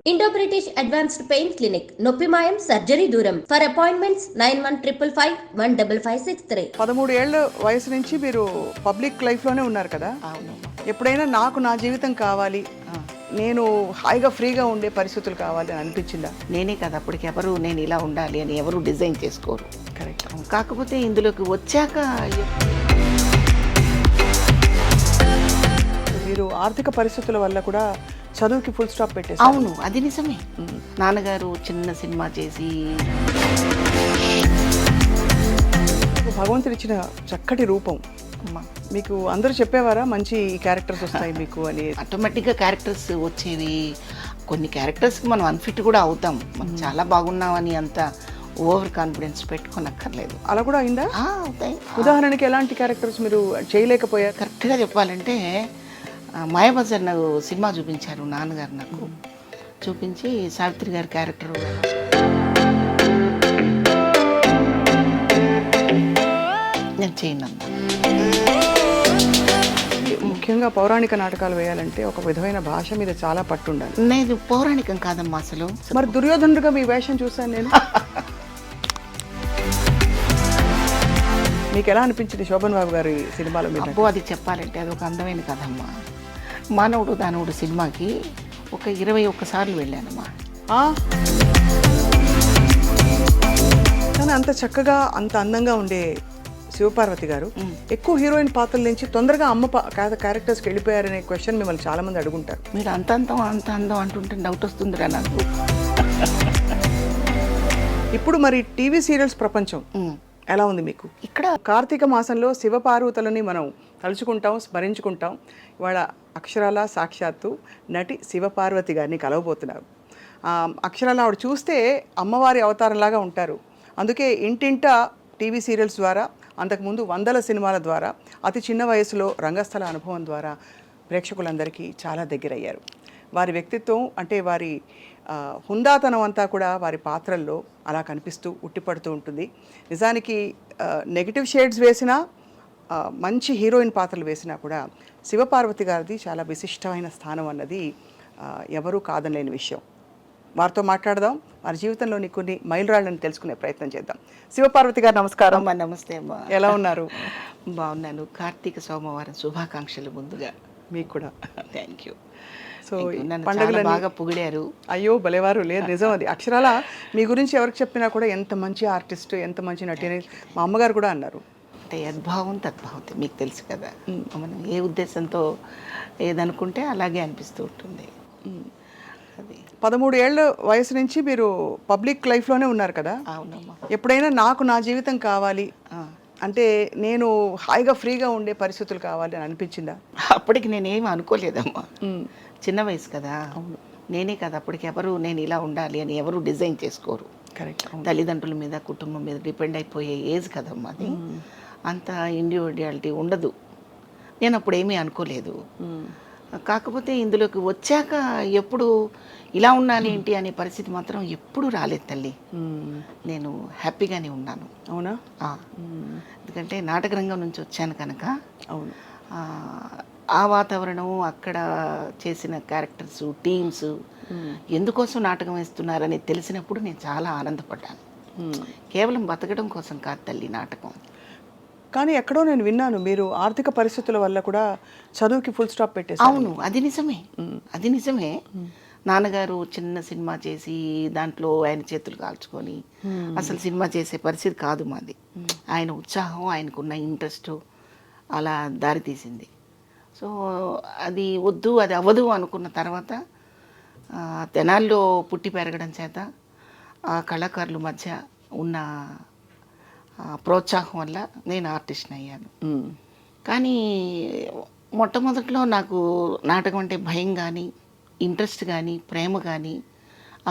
Indo British advanced pain clinic నొప్పి మాయం surgery దూరం ఫర్ అపాయింట్మెంట్స్ 9155515563. 13 ఏళ్ళ వయసు నుంచి మీరు పబ్లిక్ లైఫ్లోనే ఉన్నారు కదా. అవును. ఎప్పుడైనా నాకు నా జీవితం కావాలి, నేను హాయిగా ఫ్రీగా ఉండే పరిస్థితులు కావాలి అని అనిపించిందా? నేనే కదా అప్పటికి ఎవరు నేను ఇలా ఉండాలి అని ఎవరు డిజైన్ చేసుకోరు. కరెక్ట్. కాకపోతే ఇందులోకి వచ్చాక మీరు ఆర్థిక పరిస్థితుల వల్ల కూడా చదువుకి ఫుల్ స్టాప్ పెట్టేసి. అవును, అది నిజమే. నాన్నగారు చిన్న సినిమా చేసి భగవంతుడు ఇచ్చిన చక్కటి రూపం మీకు అందరూ చెప్పేవారా మంచి క్యారెక్టర్స్ వస్తాయి మీకు అని? ఆటోమేటిక్గా క్యారెక్టర్స్ వచ్చేవి. కొన్ని క్యారెక్టర్స్కి మనం అన్ఫిట్ కూడా అవుతాం. మనం చాలా బాగున్నామని అంత ఓవర్ కాన్ఫిడెన్స్ పెట్టుకోనక్కర్లేదు. అలా కూడా అయిందా? అవుతాయి. ఉదాహరణకి ఎలాంటి క్యారెక్టర్స్ మీరు చేయలేకపోయారు? కరెక్ట్గా చెప్పాలంటే మాయాబజార్ నాకు సినిమా చూపించారు నాన్నగారు. నాకు చూపించి సావిత్రి గారి క్యారెక్టర్ నేను చేయను. ముఖ్యంగా పౌరాణిక నాటకాలు వేయాలంటే ఒక విధమైన భాష మీద చాలా పట్టు ఉండాలి. నేను పౌరాణికం కాదమ్మా అసలు. మరి దుర్యోధనుడిగా మీ వేషం చూశాను నేను. మీకు ఎలా అనిపించింది శోభన్ బాబు గారి సినిమాలో మీద? అబ్బో, అది చెప్పాలంటే అది ఒక అందమైన కథమ్మా. మానవుడు దానవుడు సినిమాకి ఒక 21 సార్లు వెళ్ళానమ్మా. కానీ అంత చక్కగా అంత అందంగా ఉండే శివపార్వతి గారు ఎక్కువ హీరోయిన్ పాత్రల నుంచి తొందరగా అమ్మ క్యారెక్టర్స్కి వెళ్ళిపోయారనే క్వశ్చన్ మిమ్మల్ని చాలా మంది అడుగుంటారు. మీరు అంత అందం అంటుంటే డౌట్ వస్తుందిరా నాకు. ఇప్పుడు మరి టీవీ సీరియల్స్ ప్రపంచం ఎలా ఉంది మీకు? ఇక్కడ కార్తీక మాసంలో శివపార్వతులని మనం తలుచుకుంటాం, స్మరించుకుంటాం. ఇవాళ అక్షరాల సాక్షాత్తు నటి శివపార్వతి గారిని కలవబోతున్నారు. అక్షరాల ఆవిడ చూస్తే అమ్మవారి అవతారంలాగా ఉంటారు. అందుకే ఇంటింట టీవీ సీరియల్స్ ద్వారా, అంతకుముందు వందల సినిమాల ద్వారా, అతి చిన్న వయసులో రంగస్థల అనుభవం ద్వారా ప్రేక్షకులందరికీ చాలా దగ్గరయ్యారు. వారి వ్యక్తిత్వం అంటే వారి హుందాతనం అంతా కూడా వారి పాత్రల్లో అలా కనిపిస్తూ ఉట్టిపడుతూ ఉంటుంది. నిజానికి నెగిటివ్ షేడ్స్ వేసినా, మంచి హీరోయిన్ పాత్రలు వేసినా కూడా శివపార్వతి గారిది చాలా విశిష్టమైన స్థానం అన్నది ఎవరూ కాదనలేని విషయం. వారితో మాట్లాడదాం, వారి జీవితంలోని కొన్ని మైలురాళ్ళని తెలుసుకునే ప్రయత్నం చేద్దాం. శివపార్వతి గారు నమస్కారం. నమస్తే అమ్మా. ఎలా ఉన్నారు? బాగున్నాను. కార్తీక సోమవారం శుభాకాంక్షలు ముందుగా. మీకు కూడా థ్యాంక్ యూ. సో పండుగలు బాగా పొగిడారు. అయ్యో భలేవారు. లేదు, నిజం అది. అక్షరాల మీ గురించి ఎవరికి చెప్పినా కూడా ఎంత మంచి ఆర్టిస్ట్, ఎంత మంచి నటిని మా అమ్మగారు కూడా అన్నారు. అంటే యద్భావం తద్భావతి, మీకు తెలుసు కదా. మనం ఏ ఉద్దేశంతో ఏదనుకుంటే అలాగే అనిపిస్తూ ఉంటుంది. అది 13 ఏళ్ళ వయసు నుంచి మీరు పబ్లిక్ లైఫ్లోనే ఉన్నారు కదా. అవునమ్మా. ఎప్పుడైనా నాకు నా జీవితం కావాలి అంటే నేను హాయిగా ఫ్రీగా ఉండే పరిస్థితులు కావాలి అని అనిపించిందా? అప్పటికి నేనేమి అనుకోలేదమ్మా. చిన్న వయసు కదా. నేనే కదా అప్పటికి ఎవరు నేను ఇలా ఉండాలి అని ఎవరు డిజైన్ చేసుకోరు. కరెక్ట్. తల్లిదండ్రుల మీద కుటుంబం మీద డిపెండ్ అయిపోయే ఏజ్ కదమ్మా అది. అంత ఇండివిజువాలిటీ ఉండదు. నేను అప్పుడు ఏమీ అనుకోలేదు. కాకపోతే ఇందులోకి వచ్చాక ఎప్పుడు ఇలా ఉన్నాను ఏంటి అనే పరిస్థితి మాత్రం ఎప్పుడూ రాలేదు తల్లి. నేను హ్యాపీగానే ఉన్నాను. అవునా? ఎందుకంటే నాటకరంగం నుంచి వచ్చాను కనుక. అవును. ఆ వాతావరణం, అక్కడ చేసిన క్యారెక్టర్స్, టీమ్స్ ఎందుకోసం నాటకం వేస్తున్నారని తెలిసినప్పుడు నేను చాలా ఆనందపడ్డాను. కేవలం బతకడం కోసం కాదు తల్లి నాటకం. కానీ ఎక్కడో నేను విన్నాను మీరు ఆర్థిక పరిస్థితుల వల్ల కూడా చదువుకి ఫుల్ స్టాప్ పెట్టేసి. అవును, అది నిజమే. అది నిజమే. నాన్నగారు చిన్న సినిమా చేసి దాంట్లో ఆయన చేతులు కాల్చుకొని అసలు సినిమా చేసే పరిస్థితి కాదు మాది. ఆయన ఉత్సాహం, ఆయనకున్న ఇంట్రెస్ట్ అలా దారి తీసింది. సో అది వద్దు, అది అవ్వదు అనుకున్న తర్వాత తెనాల్లో పుట్టి పెరగడం చేత ఆ కళాకారుల మధ్య ఉన్న ప్రోత్సాహం వల్ల నేను ఆర్టిస్ట్ని అయ్యాను. కానీ మొట్టమొదట్లో నాకు నాటకం అంటే భయం కానీ, ఇంట్రెస్ట్ కానీ, ప్రేమ కానీ,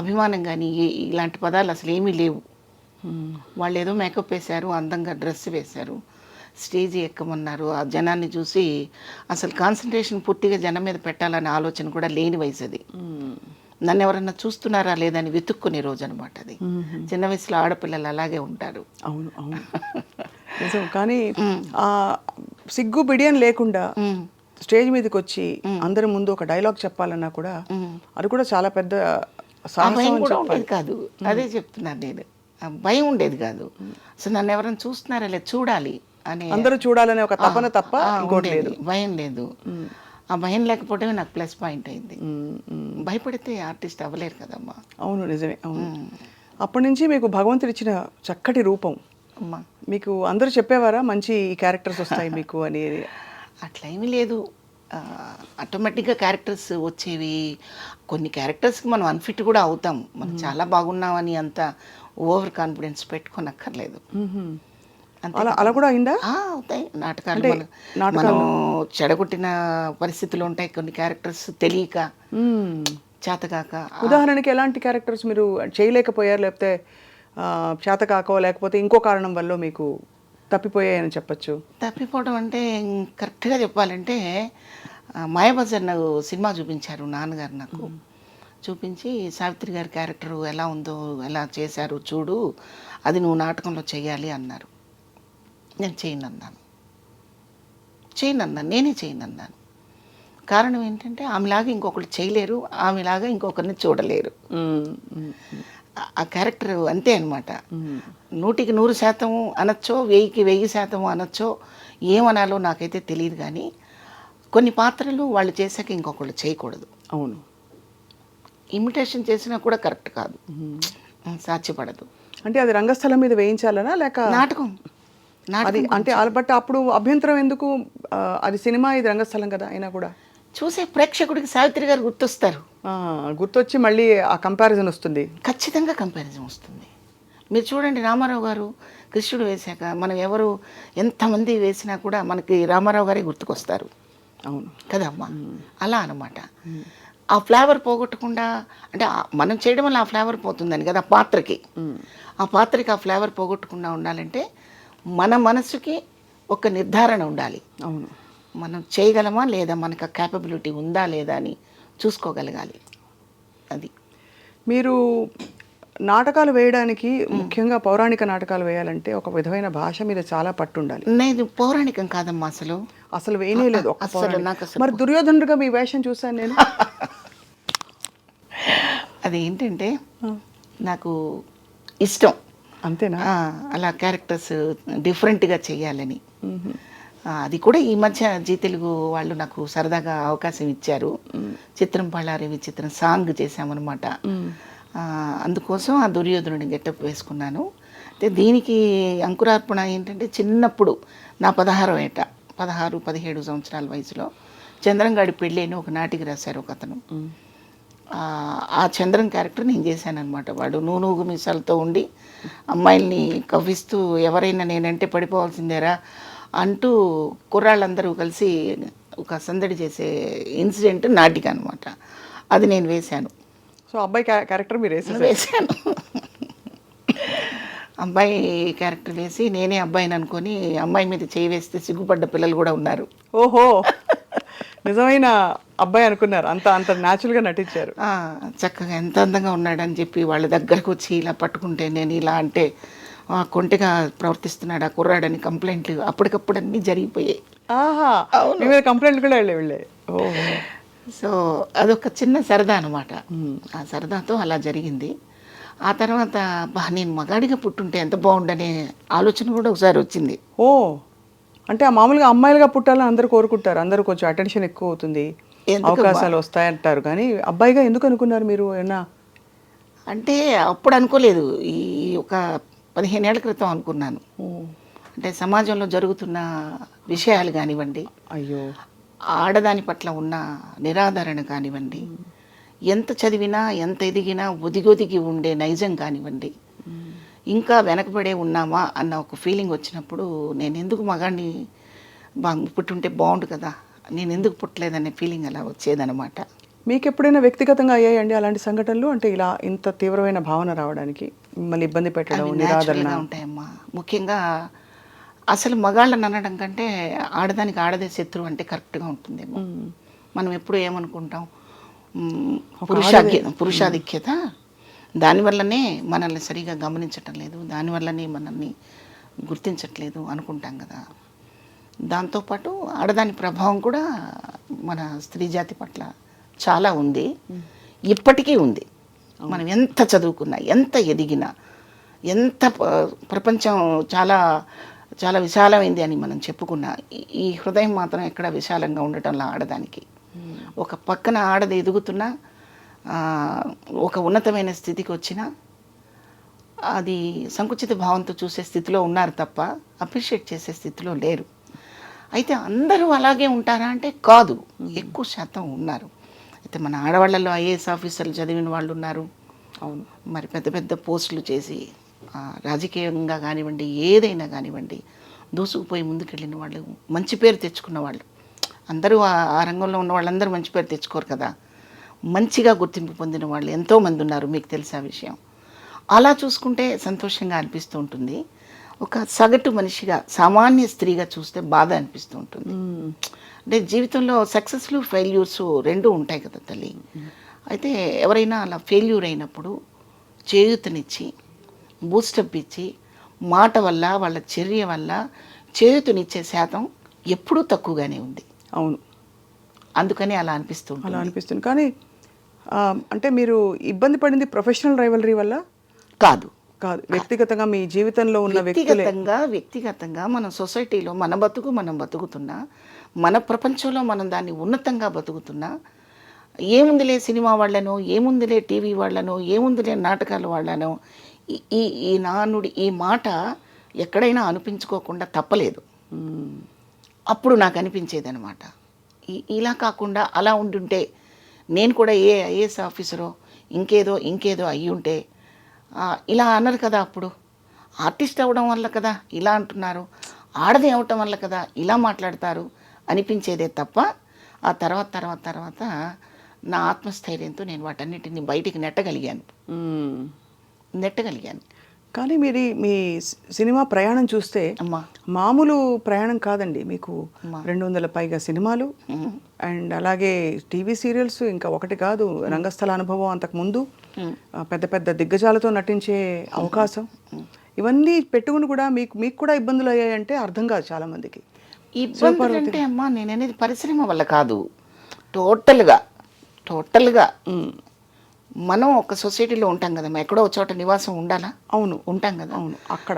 అభిమానం కానీ ఇలాంటి పదాలు అసలు ఏమీ లేవు. వాళ్ళు ఏదో మేకప్ వేశారు, అందంగా డ్రెస్ వేశారు, స్టేజ్ ఎక్కమన్నారు. ఆ జనాన్ని చూసి అసలు కాన్సన్ట్రేషన్ పూర్తిగా జనం మీద పెట్టాలనే ఆలోచన కూడా లేని వయసు అది. నన్ను ఎవరన్నా చూస్తున్నారా లేదని వెతుక్కునే రోజు అనమాట అది. చిన్న వయసులో ఆడపిల్లలు అలాగే ఉంటారు. అవును అవును నిజం. కానీ సిగ్గు బిడియం లేకుండా స్టేజ్ మీదకి వచ్చి అందరి ముందు ఒక డైలాగ్ చెప్పాలన్నా కూడా అది కూడా చాలా పెద్ద సాహసం భయం అని కూడా చెప్పాలి. ఉండేది కాదు. అదే చెప్తున్నాను నేను. ఆ భయం ఉండేది కాదు. అసలు నన్ను ఎవరైనా చూస్తున్నారా లేదు, చూడాలి అనే అందరూ చూడాలనే ఒక తపన తప్ప ఇంకోటి ఉండేది. లేదు. భయం లేదు. ఆ భయం లేకపోవడమే నాకు ప్లస్ పాయింట్ అయింది. భయపడితే ఆర్టిస్ట్ అవ్వలేరు కదమ్మా. అవును, నిజమే. అవును. అప్పటి నుంచి మీకు భగవంతుడు ఇచ్చిన చక్కటి రూపం. అమ్మా మీకు అందరూ చెప్పేవారా మంచి క్యారెక్టర్స్ వస్తాయి మీకు అని? అట్లా ఏమీ లేదు. ఆటోమేటిక్గా క్యారెక్టర్స్ వచ్చేవి. కొన్ని క్యారెక్టర్స్కి మనం అన్ఫిట్ కూడా అవుతాం. మనం చాలా బాగున్నామని అంత ఓవర్ కాన్ఫిడెన్స్ పెట్టుకోనక్కర్లేదు. అలా అలా కూడా అయిందా? అవుతాయి నాటకాలు. మనం చెడగొట్టిన పరిస్థితులు ఉంటాయి. కొన్ని క్యారెక్టర్స్ తెలియక, చేతకాక. ఉదాహరణకి ఎలాంటి క్యారెక్టర్స్ మీరు చేయలేకపోయారు, లేకపోతే చేతకాకో లేకపోతే ఇంకో కారణం వల్ల మీకు తప్పిపోయాయని చెప్పచ్చు? తప్పిపోవడం అంటే కరెక్ట్గా చెప్పాలంటే మాయాబజార్ నాకు సినిమా చూపించారు నాన్నగారు. నాకు చూపించి సావిత్రి గారి క్యారెక్టర్ ఎలా ఉందో, ఎలా చేశారు చూడు, అది నువ్వు నాటకంలో చెయ్యాలి అన్నారు. నేను చేయనన్నాను. నేనే చేయనన్నాను. కారణం ఏంటంటే ఆమెలాగా ఇంకొకరు చేయలేరు, ఆమెలాగా ఇంకొకరిని చూడలేరు. ఆ క్యారెక్టర్ అంతే అనమాట. 100కి 100% అనొచ్చో, 1000కి 1000% అనొచ్చో, ఏమనాలో నాకైతే తెలియదు. కానీ కొన్ని పాత్రలు వాళ్ళు చేశాక ఇంకొకళ్ళు చేయకూడదు. అవును. ఇమిటేషన్ చేసినా కూడా కరెక్ట్ కాదు, సాధ్యపడదు. అంటే అది రంగస్థలం మీద వేయించాలనా లేక నాటకం? అది అంటే బట్ అప్పుడు అభ్యంతరం ఎందుకు? అది సినిమా, ఇది రంగస్థలం కదా అయినా కూడా చూసే ప్రేక్షకుడికి సావిత్రి గారు గుర్తొస్తారు. గుర్తొచ్చి మళ్ళీ ఆ కంపారిజన్ వస్తుంది. ఖచ్చితంగా కంపారిజన్ వస్తుంది. మీరు చూడండి, రామారావు గారు కృష్ణుడు వేశాక మనం ఎవరు ఎంతమంది వేసినా కూడా మనకి రామారావు గారే గుర్తుకొస్తారు. అవును కదమ్మా. అలా అన్నమాట. ఆ ఫ్లేవర్ పోగొట్టకుండా, అంటే మనం చేయడం వల్ల ఆ ఫ్లేవర్ పోతుందని కదా పాత్రకి. ఆ పాత్రకి ఆ ఫ్లేవర్ పోగొట్టకుండా ఉండాలంటే మన మనసుకి ఒక నిర్ధారణ ఉండాలి. అవును. మనం చేయగలమా లేదా, మనకు ఆ క్యాపబిలిటీ ఉందా లేదా అని చూసుకోగలగాలి. అది మీరు నాటకాలు వేయడానికి, ముఖ్యంగా పౌరాణిక నాటకాలు వేయాలంటే ఒక విధమైన భాష మీద చాలా పట్టు ఉండాలి. నేను పౌరాణికం కాదమ్మా, అసలు వేయలేదు. మరి దుర్యోధనుడిగా మీ వేషం చూసాను నేను. అదేంటంటే నాకు ఇష్టం. అంతేనా? అలా క్యారెక్టర్స్ డిఫరెంట్గా చేయాలని. అది కూడా ఈ మధ్య జీ తెలుగు వాళ్ళు నాకు సరదాగా అవకాశం ఇచ్చారు. చిత్రం పళ్ళారి విచిత్రం సాంగ్ చేశామన్నమాట. అందుకోసం ఆ దుర్యోధనుడి గెటప్ వేసుకున్నాను. అయితే దీనికి అంకురార్పణ ఏంటంటే, చిన్నప్పుడు నా 16వ ఏట, 16-17 సంవత్సరాల వయసులో చంద్రంగాడి పెళ్ళి అని ఒక నాటికి రాశారు ఒక అతను. ఆ చంద్రం క్యారెక్టర్ నేను చేశాను అనమాట. వాడు నూనూగు మీసాలతో ఉండి అమ్మాయిల్ని కవ్విస్తూ ఎవరైనా నేనంటే పడిపోవాల్సిందేరా అంటూ కుర్రాళ్ళందరూ కలిసి ఒక సందడి చేసే ఇన్సిడెంట్ నాటిక అనమాట. అది నేను వేశాను. సో అబ్బాయి క్యారెక్టర్ మీరు వేశాను. అబ్బాయి క్యారెక్టర్ వేసి నేనే అబ్బాయిని అనుకొని అమ్మాయి మీద చేయి వేస్తే సిగ్గుపడ్డ పిల్లలు కూడా ఉన్నారు. ఓహో, నిజమైన అబ్బాయి అనుకున్నారు. అంత న్యాచురల్గా నటించారు. చక్కగా ఎంత అందంగా ఉన్నాడని చెప్పి వాళ్ళ దగ్గరకు వచ్చి ఇలా పట్టుకుంటే, నేను ఇలా అంటే కొంటెగా ప్రవర్తిస్తున్నాడు ఆ కుర్రాడని కంప్లైంట్లు అప్పటికప్పుడు అన్నీ జరిగిపోయాయి. కంప్లైంట్లు కూడా వెళ్ళాయి. సో అదొక చిన్న సరదా అనమాట. ఆ సరదాతో అలా జరిగింది. ఆ తర్వాత నేను మగాడిగా పుట్టుంటే ఎంత బాగుండనే ఆలోచన కూడా ఒకసారి వచ్చింది. అంటే ఆ మామూలుగా అమ్మాయిలుగా పుట్టాలని అందరూ కోరుకుంటారు. అందరూ కొంచెం అటెన్షన్ ఎక్కువ అవుతుంది, అవకాశాలు వస్తాయంటారు. కానీ అబ్బాయిగా ఎందుకు అనుకున్నారు మీరు? ఏమన్నా అంటే అప్పుడు అనుకోలేదు. ఈ ఒక 15 ఏళ్ల క్రితం అనుకున్నాను. అంటే సమాజంలో జరుగుతున్న విషయాలు కానివ్వండి, అయ్యో ఆడదాని పట్ల ఉన్న నిరాదరణ కానివ్వండి, ఎంత చదివినా ఎంత ఎదిగినా ఒదిగొదిగి ఉండే నైజం కానివ్వండి, ఇంకా వెనకబడే ఉన్నామా అన్న ఒక ఫీలింగ్ వచ్చినప్పుడు, నేను ఎందుకు మగాడిని పుట్టుంటే బాగుండు కదా, నేను ఎందుకు పుట్టలేదనే ఫీలింగ్ అలా వచ్చేదనమాట. మీకు ఎప్పుడైనా వ్యక్తిగతంగా అయ్యాయండి అలాంటి సంఘటనలు? అంటే ఇలా ఇంత తీవ్రమైన భావన రావడానికి, మిమ్మల్ని ఇబ్బంది పెట్టడం, నిరాదరణ ఉంటాయమ్మా. ముఖ్యంగా అసలు మగాళ్ళని అనడం కంటే ఆడదానికి ఆడదే శత్రువు అంటే కరెక్ట్గా ఉంటుందేమో. మనం ఎప్పుడు ఏమనుకుంటాం, పురుషాధిక్యత, దానివల్లనే మనల్ని సరిగా గమనించటం లేదు, దానివల్లనే మనల్ని గుర్తించట్లేదు అనుకుంటాం కదా. దాంతోపాటు ఆడదాని ప్రభావం కూడా మన స్త్రీ జాతి పట్ల చాలా ఉంది, ఇప్పటికీ ఉంది. మనం ఎంత చదువుకున్నా, ఎంత ఎదిగినా, ఎంత ప్రపంచం చాలా చాలా విశాలమైంది అని మనం చెప్పుకున్నా, ఈ హృదయం మాత్రం ఎక్కడ విశాలంగా ఉండటంలో ఆడదానికి. ఒక పక్కన ఆడది ఎదుగుతున్నా, ఒక ఉన్నతమైన స్థితికి వచ్చినా అది సంకుచిత భావంతో చూసే స్థితిలో ఉన్నారు తప్ప అప్రిషియేట్ చేసే స్థితిలో లేరు. అయితే అందరూ అలాగే ఉంటారా అంటే కాదు, ఎక్కువ శాతం ఉన్నారు. అయితే మన ఆడవాళ్ళలో ఐఏఎస్ ఆఫీసర్లు చదివిన వాళ్ళు ఉన్నారు. అవును, మరి పెద్ద పెద్ద పోస్టులు చేసి రాజకీయంగా కానివ్వండి, ఏదైనా కానివ్వండి దూసుకుపోయి ముందుకెళ్ళిన వాళ్ళు, మంచి పేరు తెచ్చుకున్న వాళ్ళు. అందరూ ఆ రంగంలో ఉన్న వాళ్ళందరూ మంచి పేరు తెచ్చుకోరు కదా. మంచిగా గుర్తింపు పొందిన వాళ్ళు ఎంతోమంది ఉన్నారు, మీకు తెలిసే విషయం. అలా చూసుకుంటే సంతోషంగా అనిపిస్తూ ఉంటుంది. ఒక సగటు మనిషిగా, సామాన్య స్త్రీగా చూస్తే బాధ అనిపిస్తూ ఉంటుంది. అంటే జీవితంలో సక్సెస్లు ఫెయిల్యూర్స్ రెండూ ఉంటాయి కదా తల్లి. అయితే ఎవరైనా అలా ఫెయిల్యూర్ అయినప్పుడు చేయూతనిచ్చి, బూస్టప్ ఇచ్చి, మాట వల్ల, వాళ్ళ చర్య వల్ల చేయూతనిచ్చే శాతం ఎప్పుడూ తక్కువగానే ఉంది. అవును, అందుకని అలా అనిపిస్తుంది. అలా అనిపిస్తుంది. కానీ అంటే మీరు ఇబ్బంది పడింది ప్రొఫెషనల్ రైవలరీ వల్ల కాదు, కాదు, వ్యక్తిగతంగా మీ జీవితంలో ఉన్న వ్యక్తిగతంగా మనం సొసైటీలో మన బతుకు మనం బతుకుతున్నా, మన ప్రపంచంలో మనం దాన్ని ఉన్నతంగా బతుకుతున్నా, ఏముందిలే సినిమా వాళ్ళనో, ఏముందిలే టీవీ వాళ్ళనో, ఏముందిలే నాటకాల వాళ్ళనో, ఈ ఈ నానుడి, ఈ మాట ఎక్కడైనా అనిపించుకోకుండా తప్పలేదు. అప్పుడు నాకు అనిపించేది అనమాట, ఇలా కాకుండా అలా ఉండుంటే నేను కూడా ఐఏఎస్ ఆఫీసరో ఇంకేదో అయ్యి ఉంటే ఇలా అన్నారు కదా. అప్పుడు ఆర్టిస్ట్ అవ్వడం వల్ల కదా ఇలా అంటున్నారు, ఆడది అవటం వల్ల కదా ఇలా మాట్లాడతారు అనిపించేదే తప్ప, ఆ తర్వాత నా ఆత్మస్థైర్యంతో నేను వాటన్నిటిని బయటికి నెట్టగలిగాను. కానీ మీ సినిమా ప్రయాణం చూస్తే మామూలు ప్రయాణం కాదండి. మీకు 200 పైగా సినిమాలు, అండ్ అలాగే టీవీ సీరియల్స్, ఇంకా ఒకటి కాదు, రంగస్థల అనుభవం అంతకుముందు, పెద్ద పెద్ద దిగ్గజాలతో నటించే అవకాశం, ఇవన్నీ పెట్టుకుని కూడా మీకు కూడా ఇబ్బందులు అయ్యాయంటే అర్థం కాదు చాలా మందికి. ఇబ్బందులు అంటే అమ్మా, నేను అనేది పరిశ్రమ వల్ల కాదు, టోటల్గా మనం ఒక సొసైటీలో ఉంటాం కదమ్మా, ఎక్కడో ఒక చోట నివాసం ఉండాలా? అవును, ఉంటాం కదా. అవును, అక్కడ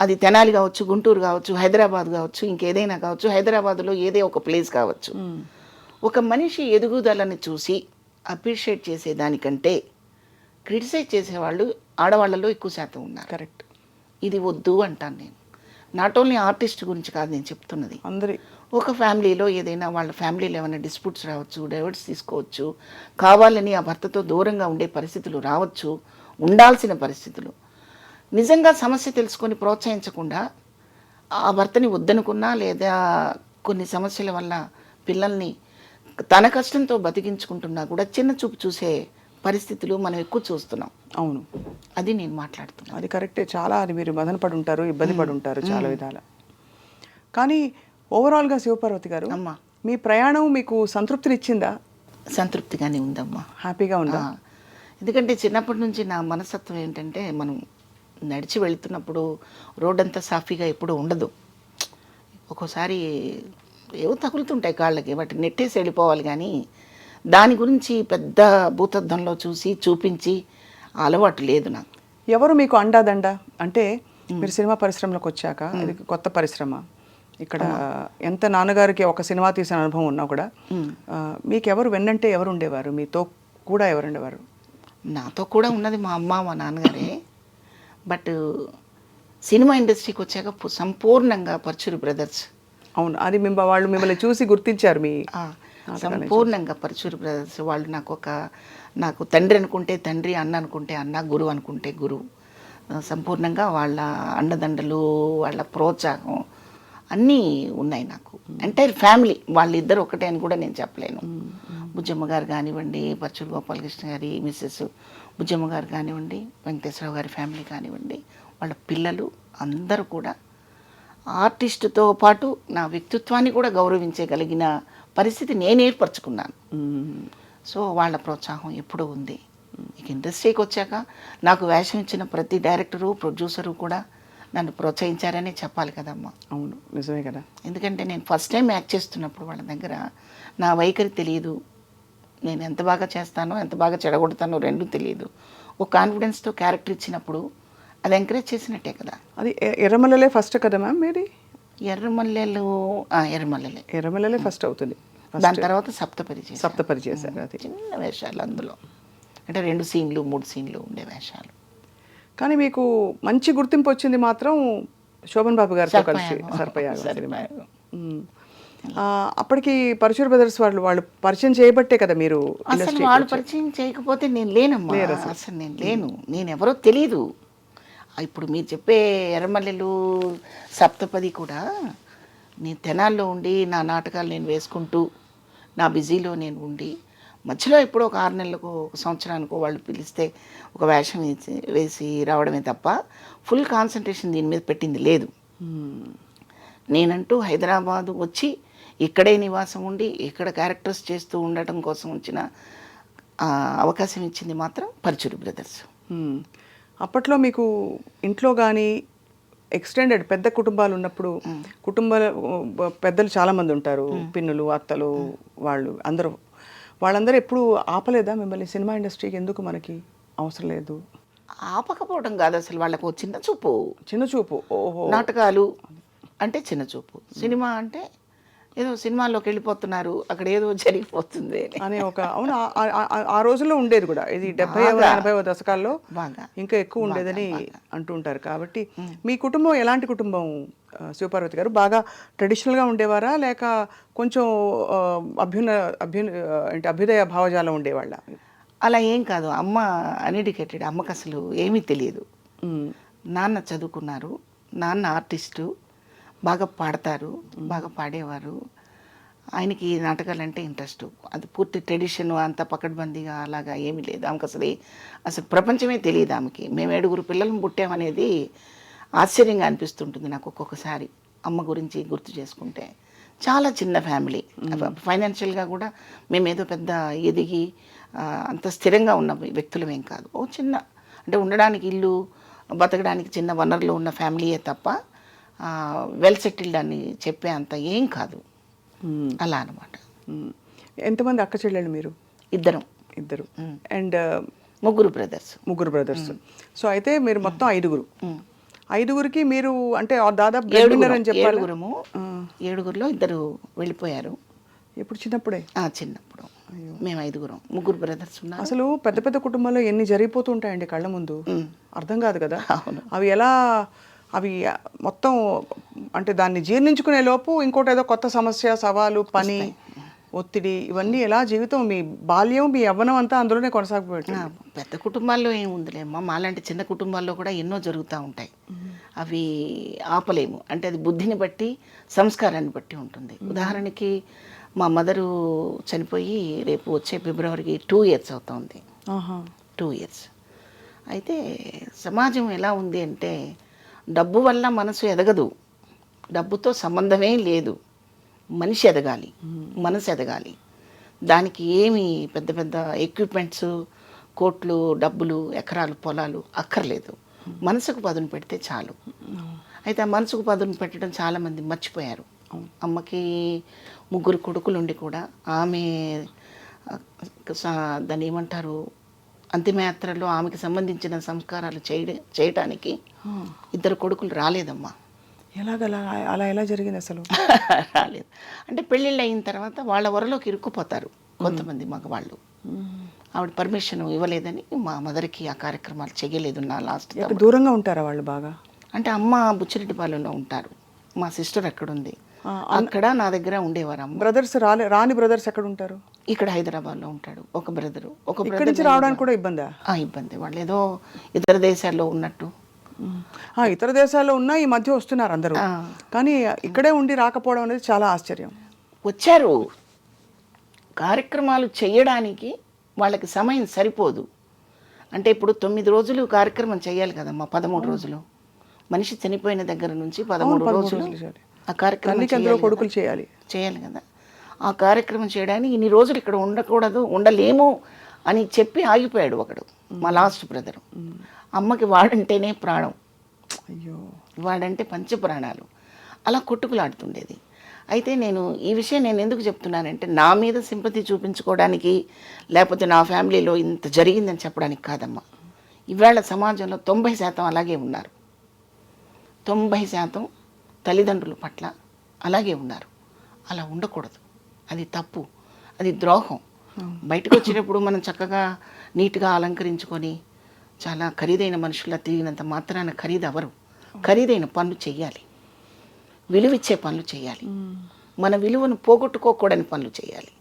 అది తెనాలి కావచ్చు, గుంటూరు కావచ్చు, హైదరాబాద్ కావచ్చు, ఇంకేదైనా కావచ్చు, హైదరాబాద్లో ఏదే ఒక ప్లేస్ కావచ్చు. ఒక మనిషి ఎదుగుదలని చూసి అప్రిషియేట్ చేసేదానికంటే క్రిటిసైజ్ చేసేవాళ్ళు ఆడవాళ్ళలో ఎక్కువ శాతం ఉన్నారు. కరెక్ట్, ఇది వద్దు అంటాను నేను. నాట్ ఓన్లీ ఆర్టిస్ట్ గురించి కాదు నేను చెప్తున్నది, అందరి ఒక ఫ్యామిలీలో ఏదైనా వాళ్ళ ఫ్యామిలీలో ఏమైనా డిస్ప్యూట్స్ రావచ్చు, డైవర్స్ తీసుకోవచ్చు, కావాలని ఆ భర్తతో దూరంగా ఉండే పరిస్థితులు రావచ్చు, ఉండాల్సిన పరిస్థితులు. నిజంగా సమస్య తెలుసుకొని ప్రోత్సహించకుండా ఆ భర్తని వద్దనుకున్నా, లేదా కొన్ని సమస్యల వల్ల పిల్లల్ని తన కష్టంతో బతికించుకుంటున్నా కూడా చిన్న చూపు చూసే పరిస్థితులు మనం ఎక్కువ చూస్తున్నాం. అవును, అది నేను మాట్లాడుతున్నాను. అది కరెక్టే. చాలా అది మీరు మదన పడి ఉంటారు, ఇబ్బంది పడి ఉంటారు చాలా విధాల. కానీ ఓవరాల్గా శివపార్వతి గారు, అమ్మా, మీ ప్రయాణం మీకు సంతృప్తినిచ్చిందా? సంతృప్తిగానే ఉందమ్మా, హ్యాపీగా ఉందా? ఎందుకంటే చిన్నప్పటి నుంచి నా మనస్తత్వం ఏంటంటే, మనం నడిచి వెళుతున్నప్పుడు రోడ్డంతా సాఫీగా ఎప్పుడు ఉండదు. ఒక్కోసారి ఏవో తగులుతుంటాయి కాళ్ళకి, వాటిని నెట్టేసి వెళ్ళిపోవాలి. కానీ దాని గురించి పెద్ద భూతద్దంలో చూపించి అలవాటు లేదు నాకు. ఎవరు మీకు అండాదండ? అంటే మీరు సినిమా పరిశ్రమలోకి వచ్చాక, ఇది కొత్త పరిశ్రమ, ఇక్కడ ఎంత నాన్నగారికి ఒక సినిమా తీసిన అనుభవం ఉన్నా కూడా మీకు ఎవరు వెన్నంటే ఎవరు ఉండేవారు? మీతో కూడా ఎవరు ఉండేవారు? నాతో కూడా ఉన్నది మా అమ్మ, మా నాన్నగారే. బట్ సినిమా ఇండస్ట్రీకి వచ్చాక సంపూర్ణంగా పరుచూరి బ్రదర్స్. అవును, అది వాళ్ళు మిమ్మల్ని చూసి గుర్తించారు. సంపూర్ణంగా పరుచూరి బ్రదర్స్ వాళ్ళు నాకు తండ్రి అనుకుంటే తండ్రి, అన్న అనుకుంటే అన్న, గురువు అనుకుంటే గురువు. సంపూర్ణంగా వాళ్ళ అండదండలు, వాళ్ళ ప్రోత్సాహం అన్నీ ఉన్నాయి నాకు. ఎంటైర్ ఫ్యామిలీ వాళ్ళిద్దరు ఒకటే అని కూడా నేను చెప్పలేను. బుజ్జమ్మ గారు కానివ్వండి, పరుచూరి గోపాలకృష్ణ గారి మిస్సెస్ బుజ్జమ్మ గారు కానివ్వండి, వెంకటేశ్వరరావు గారి ఫ్యామిలీ కానివ్వండి, వాళ్ళ పిల్లలు అందరూ కూడా ఆర్టిస్టుతో పాటు నా వ్యక్తిత్వాన్ని కూడా గౌరవించగలిగిన పరిస్థితి నేను ఏర్పరచుకున్నాను. సో వాళ్ళ ప్రోత్సాహం ఎప్పుడూ ఉంది. ఇక ఇండస్ట్రీకి వచ్చాక నాకు వేషం ఇచ్చిన ప్రతి డైరెక్టరు, ప్రొడ్యూసరు కూడా నన్ను ప్రోత్సహించారనే చెప్పాలి కదమ్మా. అవును, నిజమే కదా. ఎందుకంటే నేను ఫస్ట్ టైం యాక్ట్ చేస్తున్నప్పుడు వాళ్ళ దగ్గర నా వైఖరి తెలియదు, నేను ఎంత బాగా చేస్తానో ఎంత బాగా చెడగొడతానో రెండూ తెలియదు. ఒక కాన్ఫిడెన్స్తో క్యారెక్టర్ ఇచ్చినప్పుడు అది ఎంకరేజ్ చేసినట్టే కదా. అది ఎర్రమల్లెలే ఫస్ట్ కదా మ్యామ్ మీది? ఎర్రమల్లెలు ఎర్రమల్లెలే. ఎర్రమల్లెలే ఫస్ట్ అవుతుంది. దాని తర్వాత సప్తపరి సప్తపరి చేశారు. అది చిన్న వేషాలు అందులో, అంటే 2 సీన్లు 3 సీన్లు ఉండే వేషాలు. కానీ మీకు మంచి గుర్తింపు వచ్చింది మాత్రం శోభన్ బాబు గారితో కలిసి సర్పయాగం సినిమా. అప్పటికి పరశుర బ్రదర్స్ వాళ్ళు పరిచయం చేయబట్టే కదా మీరు అసలు వాళ్ళు పరిచయం చేయకపోతే నేను లేనమ్మా. అసలు నేను లేను, నేను ఎవరో తెలీదు. ఇప్పుడు మీరు చెప్పే ఎర్రమల్లెలు సప్తపది కూడా నేను తెనాల్లో ఉండి నా నాటకాలు నేను వేసుకుంటూ నా బిజీలో నేను ఉండి మధ్యలో ఎప్పుడో ఒక 6 నెలలకు 1 సంవత్సరానికో వాళ్ళు పిలిస్తే ఒక వేషం వేసి రావడమే తప్ప ఫుల్ కాన్సన్ట్రేషన్ దీని మీద పెట్టింది లేదు. నేనంటూ హైదరాబాదు వచ్చి ఇక్కడే నివాసం ఉండి ఇక్కడ క్యారెక్టర్స్ చేస్తూ ఉండటం కోసం వచ్చిన అవకాశం ఇచ్చింది మాత్రం పరచూరి బ్రదర్స్. అప్పట్లో మీకు ఇంట్లో కానీ ఎక్స్టెండెడ్ పెద్ద కుటుంబాలు ఉన్నప్పుడు పెద్దలు చాలామంది ఉంటారు, పిన్నులు అత్తలు వాళ్ళందరూ ఎప్పుడు ఆపలేదా మిమ్మల్ని సినిమా ఇండస్ట్రీకి ఎందుకు మనకి అవసరం లేదు? ఆపకపోవడం కాదు, అసలు వాళ్ళకు చిన్న చూపు. ఓహో, నాటకాలు అంటే చిన్న చూపు, సినిమా అంటే ఏదో సినిమాల్లోకి వెళ్ళిపోతున్నారు, అక్కడ ఏదో జరిగిపోతుంది అనే ఒక అవును ఆ రోజుల్లో ఉండేది కూడా. ఇది 70-80 దశకాల్లో ఇంకా ఎక్కువ ఉండేదని అంటుంటారు. కాబట్టి మీ కుటుంబం ఎలాంటి కుటుంబం శివపార్వతి గారు? బాగా ట్రెడిషనల్గా ఉండేవారా లేక కొంచెం అభ్యుదయ భావజాలం ఉండేవాళ్ళ? అలా ఏం కాదు. అమ్మ అన్ఎడ్యుకేటెడ్, అమ్మకు అసలు ఏమీ తెలియదు. నాన్న చదువుకున్నారు, నాన్న ఆర్టిస్టు, బాగా పాడతారు, బాగా పాడేవారు. ఆయనకి నాటకాలంటే ఇంట్రెస్ట్. అది పూర్తి ట్రెడిషన్, అంత పకడ్బందీగా అలాగా ఏమీ లేదు. ఆమెకు అసలు ప్రపంచమే తెలియదు ఆమెకి. మేము 7 పిల్లలను పుట్టామనేది ఆశ్చర్యంగా అనిపిస్తుంటుంది నాకు ఒక్కొక్కసారి అమ్మ గురించి గుర్తు చేసుకుంటే. చాలా చిన్న ఫ్యామిలీ, ఫైనాన్షియల్గా కూడా మేమేదో పెద్ద ఎదిగి అంత స్థిరంగా ఉన్న వ్యక్తులమేం కాదు. ఓ చిన్న, అంటే ఉండడానికి ఇల్లు, బతకడానికి చిన్న వనరులు ఉన్న ఫ్యామిలీయే తప్ప వెల్ సెటిల్డ్ అని చెప్పే అంత ఏం కాదు. అలా అనమాట. ఎంతమంది అక్క చెల్లెళ్ళు మీరు? ఇద్దరు. అండ్ ముగ్గురు బ్రదర్స్. సో అయితే మీరు మొత్తం 5గురికి మీరు అంటే దాదాపు 7 అని చెప్పారు. 7గురిలో 2 వెళ్ళిపోయారు. ఎప్పుడు? చిన్నప్పుడే? చిన్నప్పుడు. మేము 5 ముగ్గురు బ్రదర్స్ ఉన్నారు. అసలు పెద్ద పెద్ద కుటుంబాల్లో ఎన్ని జరిగిపోతూ ఉంటాయండి కళ్ళ ముందు, అర్థం కాదు కదా. అవి మొత్తం అంటే దాన్ని జీర్ణించుకునే లోపు ఇంకోటి ఏదో కొత్త సమస్య, సవాలు, పని, ఒత్తిడి, ఇవన్నీ ఎలా జీవితం, మీ బాల్యం, మీ యవ్వనం అంతా అందులోనే కొనసాగిపోయింది. పెద్ద కుటుంబాల్లో ఏముందిలేమ్మా, మాలాంటి చిన్న కుటుంబాల్లో కూడా ఎన్నో జరుగుతూ ఉంటాయి. అవి ఆపలేము. అంటే అది బుద్ధిని బట్టి, సంస్కారాన్ని బట్టి ఉంటుంది. ఉదాహరణకి మా మదరు చనిపోయి రేపు వచ్చే ఫిబ్రవరికి 2 years అవుతుంది. 2 years. అయితే సమాజం ఎలా ఉంది అంటే డబ్బు వల్ల మనసు ఎదగదు, డబ్బుతో సంబంధమే లేదు. మనిషి ఎదగాలి, మనసు ఎదగాలి. దానికి ఏమి పెద్ద పెద్ద ఎక్విప్మెంట్స్, కోట్లు, డబ్బులు, ఎకరాలు, పొలాలు అక్కర్లేదు. మనసుకు పదును పెడితే చాలు. అయితే ఆ మనసుకు పదును పెట్టడం చాలామంది మర్చిపోయారు. అమ్మకి 3 కొడుకులు ఉండి కూడా ఆమె దాన్ని ఏమంటారు, అంతిమయాత్రలో ఆమెకి సంబంధించిన సంస్కారాలు చేయడానికి 2 కొడుకులు రాలేదమ్మా. అలా ఎలా జరిగింది అసలు? రాలేదు. అంటే పెళ్ళిళ్ళు అయిన తర్వాత వాళ్ళ వరలోకి ఇరుక్కుపోతారు కొంతమంది మగవాళ్ళు. ఆవిడ పర్మిషన్ ఇవ్వలేదని మా మదర్కి ఆ కార్యక్రమాలు చేయలేదు. నా లాస్ట్ దూరంగా ఉంటారా వాళ్ళు బాగా? అంటే అమ్మ బుచ్చిరెడ్డిపాలెంలో ఉంటారు, మా సిస్టర్ అక్కడ ఉంది, అక్కడ నా దగ్గర ఉండేవారు. అమ్మ బ్రదర్స్ రాని బ్రదర్స్ ఎక్కడ ఉంటారు? ఇక్కడ హైదరాబాద్లో ఉంటాడు ఒక బ్రదరు. ఇక్కడి నుంచి రావడానికి కూడా ఇబ్బందా? ఇబ్బంది. వాళ్ళు ఏదో ఇతర దేశాల్లో ఉన్నట్టు. ఇతర దేశాల్లో ఉన్నా ఈ మధ్య వస్తున్నారు అందరూ, కానీ ఇక్కడే ఉండి రాకపోవడం అనేది చాలా ఆశ్చర్యం. వచ్చారు, కార్యక్రమాలు చేయడానికి వాళ్ళకి సమయం సరిపోదు. అంటే ఇప్పుడు 9 రోజులు కార్యక్రమం చేయాలి కదమ్మా, 13 రోజులు. మనిషి చనిపోయిన దగ్గర నుంచి 13 రోజులు ఆ కార్యక్రమం కొడుకులు చేయాలి కదా. ఆ కార్యక్రమం చేయడానికి ఇన్ని రోజులు ఇక్కడ ఉండలేము అని చెప్పి ఆగిపోయాడు ఒకడు, మా లాస్ట్ బ్రదరు. అమ్మకి వాడంటేనే ప్రాణం, అయ్యో, వాడంటే పంచప్రాణాలు. అలా కొట్టుకులాడుతుండేది. అయితే నేను ఈ విషయం నేను ఎందుకు చెప్తున్నానంటే నా మీద సింపతి చూపించుకోవడానికి లేకపోతే నా ఫ్యామిలీలో ఇంత జరిగిందని చెప్పడానికి కాదమ్మా. ఇవాళ సమాజంలో 90% అలాగే ఉన్నారు. 90% తల్లిదండ్రుల పట్ల అలాగే ఉన్నారు. అలా ఉండకూడదు. అది తప్పు, అది ద్రోహం. బయటకు వచ్చేటప్పుడు మనం చక్కగా నీట్గా అలంకరించుకొని చాలా ఖరీదైన మనుషుల్లా తిరిగినంత మాత్రాన ఖరీదు అవరు. ఖరీదైన పనులు చేయాలి, విలువిచ్చే పనులు చేయాలి, మన విలువను పోగొట్టుకోకూడని పనులు చేయాలి.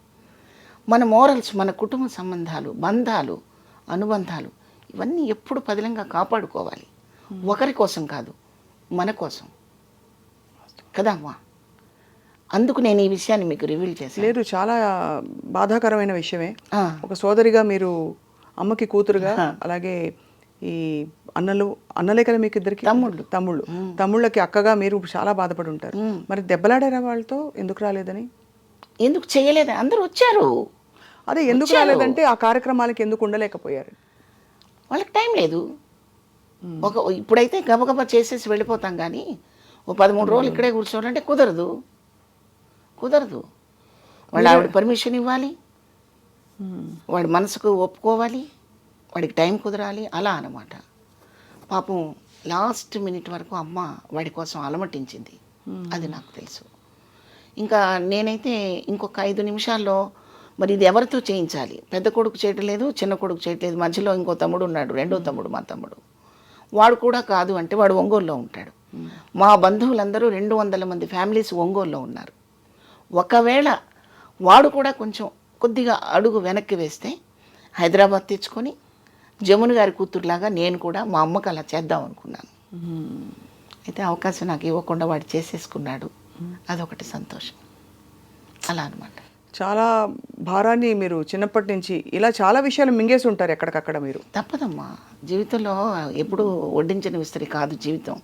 మన మోరల్స్, మన కుటుంబ సంబంధాలు, బంధాలు, అనుబంధాలు ఇవన్నీ ఎప్పుడు పదిలంగా కాపాడుకోవాలి. ఒకరి కోసం కాదు, మన కోసం కదా అమ్మా. అందుకు నేను ఈ విషయాన్ని మీకు రివీల్ చేశాను. లేదు, చాలా బాధాకరమైన విషయమే. ఒక సోదరిగా మీరు, అమ్మకి కూతురుగా, అలాగే ఈ అన్నలే కదా మీకు ఇద్దరికి? తమ్ముళ్ళకి అక్కగా మీరు చాలా బాధపడి ఉంటారు. మరి దెబ్బలాడారా వాళ్ళతో? ఎందుకు రాలేదని? ఎందుకు చేయలేదు? అందరూ వచ్చారు. అదే ఎందుకు రాలేదంటే ఆ కార్యక్రమాలకి ఎందుకు ఉండలేకపోయారు? వాళ్ళకి టైం లేదు. ఇప్పుడైతే గబగబా చేసేసి వెళ్ళిపోతాం, కానీ ఓ 13 రోజులు ఇక్కడే కూర్చోవాలంటే కుదరదు. వాళ్ళ ఆవిడ పర్మిషన్ ఇవ్వాలి, వాడి మనసుకు ఒప్పుకోవాలి, వాడికి టైం కుదరాలి, అలా అన్నమాట. పాపం లాస్ట్ మినిట్ వరకు అమ్మ వాడి కోసం అలమటించింది, అది నాకు తెలుసు. ఇంకా నేనైతే ఇంకొక 5 నిమిషాల్లో మరి ఇది ఎవరితో చేయించాలి? పెద్ద కొడుకు చేయటం లేదు, చిన్న కొడుకు చేయట్లేదు, మధ్యలో ఇంకో తమ్ముడు ఉన్నాడు, రెండో తమ్ముడు, మా తమ్ముడు. వాడు కూడా కాదు అంటే వాడు ఒంగోలులో ఉంటాడు. మా బంధువులందరూ 200 మంది ఫ్యామిలీస్ ఒంగోలులో ఉన్నారు. ఒకవేళ వాడు కూడా కొంచెం కొద్దిగా అడుగు వెనక్కి వేస్తే హైదరాబాద్ తెచ్చుకొని జమున గారి కూతురులాగా నేను కూడా మా అమ్మకు అలా చేద్దాం అనుకున్నాను. అయితే అవకాశం నాకు ఇవ్వకుండా వాడు చేసేసుకున్నాడు. అదొకటి సంతోషం. అలా అనమాట. చాలా భారాన్ని మీరు చిన్నప్పటి నుంచి ఇలా చాలా విషయాలు మింగేసి ఉంటారు ఎక్కడికక్కడ మీరు. తప్పదమ్మా, జీవితంలో ఎప్పుడు వడ్డించిన విస్తరి కాదు జీవితం.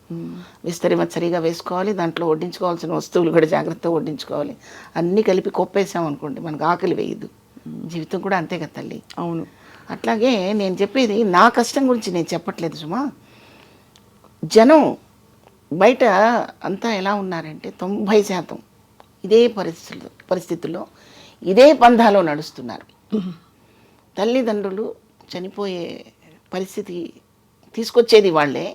విస్తరి సరిగా వేసుకోవాలి, దాంట్లో వడ్డించుకోవాల్సిన వస్తువులు కూడా జాగ్రత్తగా వడ్డించుకోవాలి. అన్నీ కలిపి కొప్పేసాం అనుకోండి, మనకు ఆకలి వేయదు. జీవితం కూడా అంతే కదా తల్లి. అవును. అట్లాగే నేను చెప్పేది నా కష్టం గురించి నేను చెప్పట్లేదు సుమా. జనం బయట అంతా ఎలా ఉన్నారంటే 90% ఇదే పరిస్థితుల్లో ఇదే పంధాలో నడుస్తున్నారు. తల్లిదండ్రులు చనిపోయే పరిస్థితి తీసుకొచ్చేది వాళ్ళే,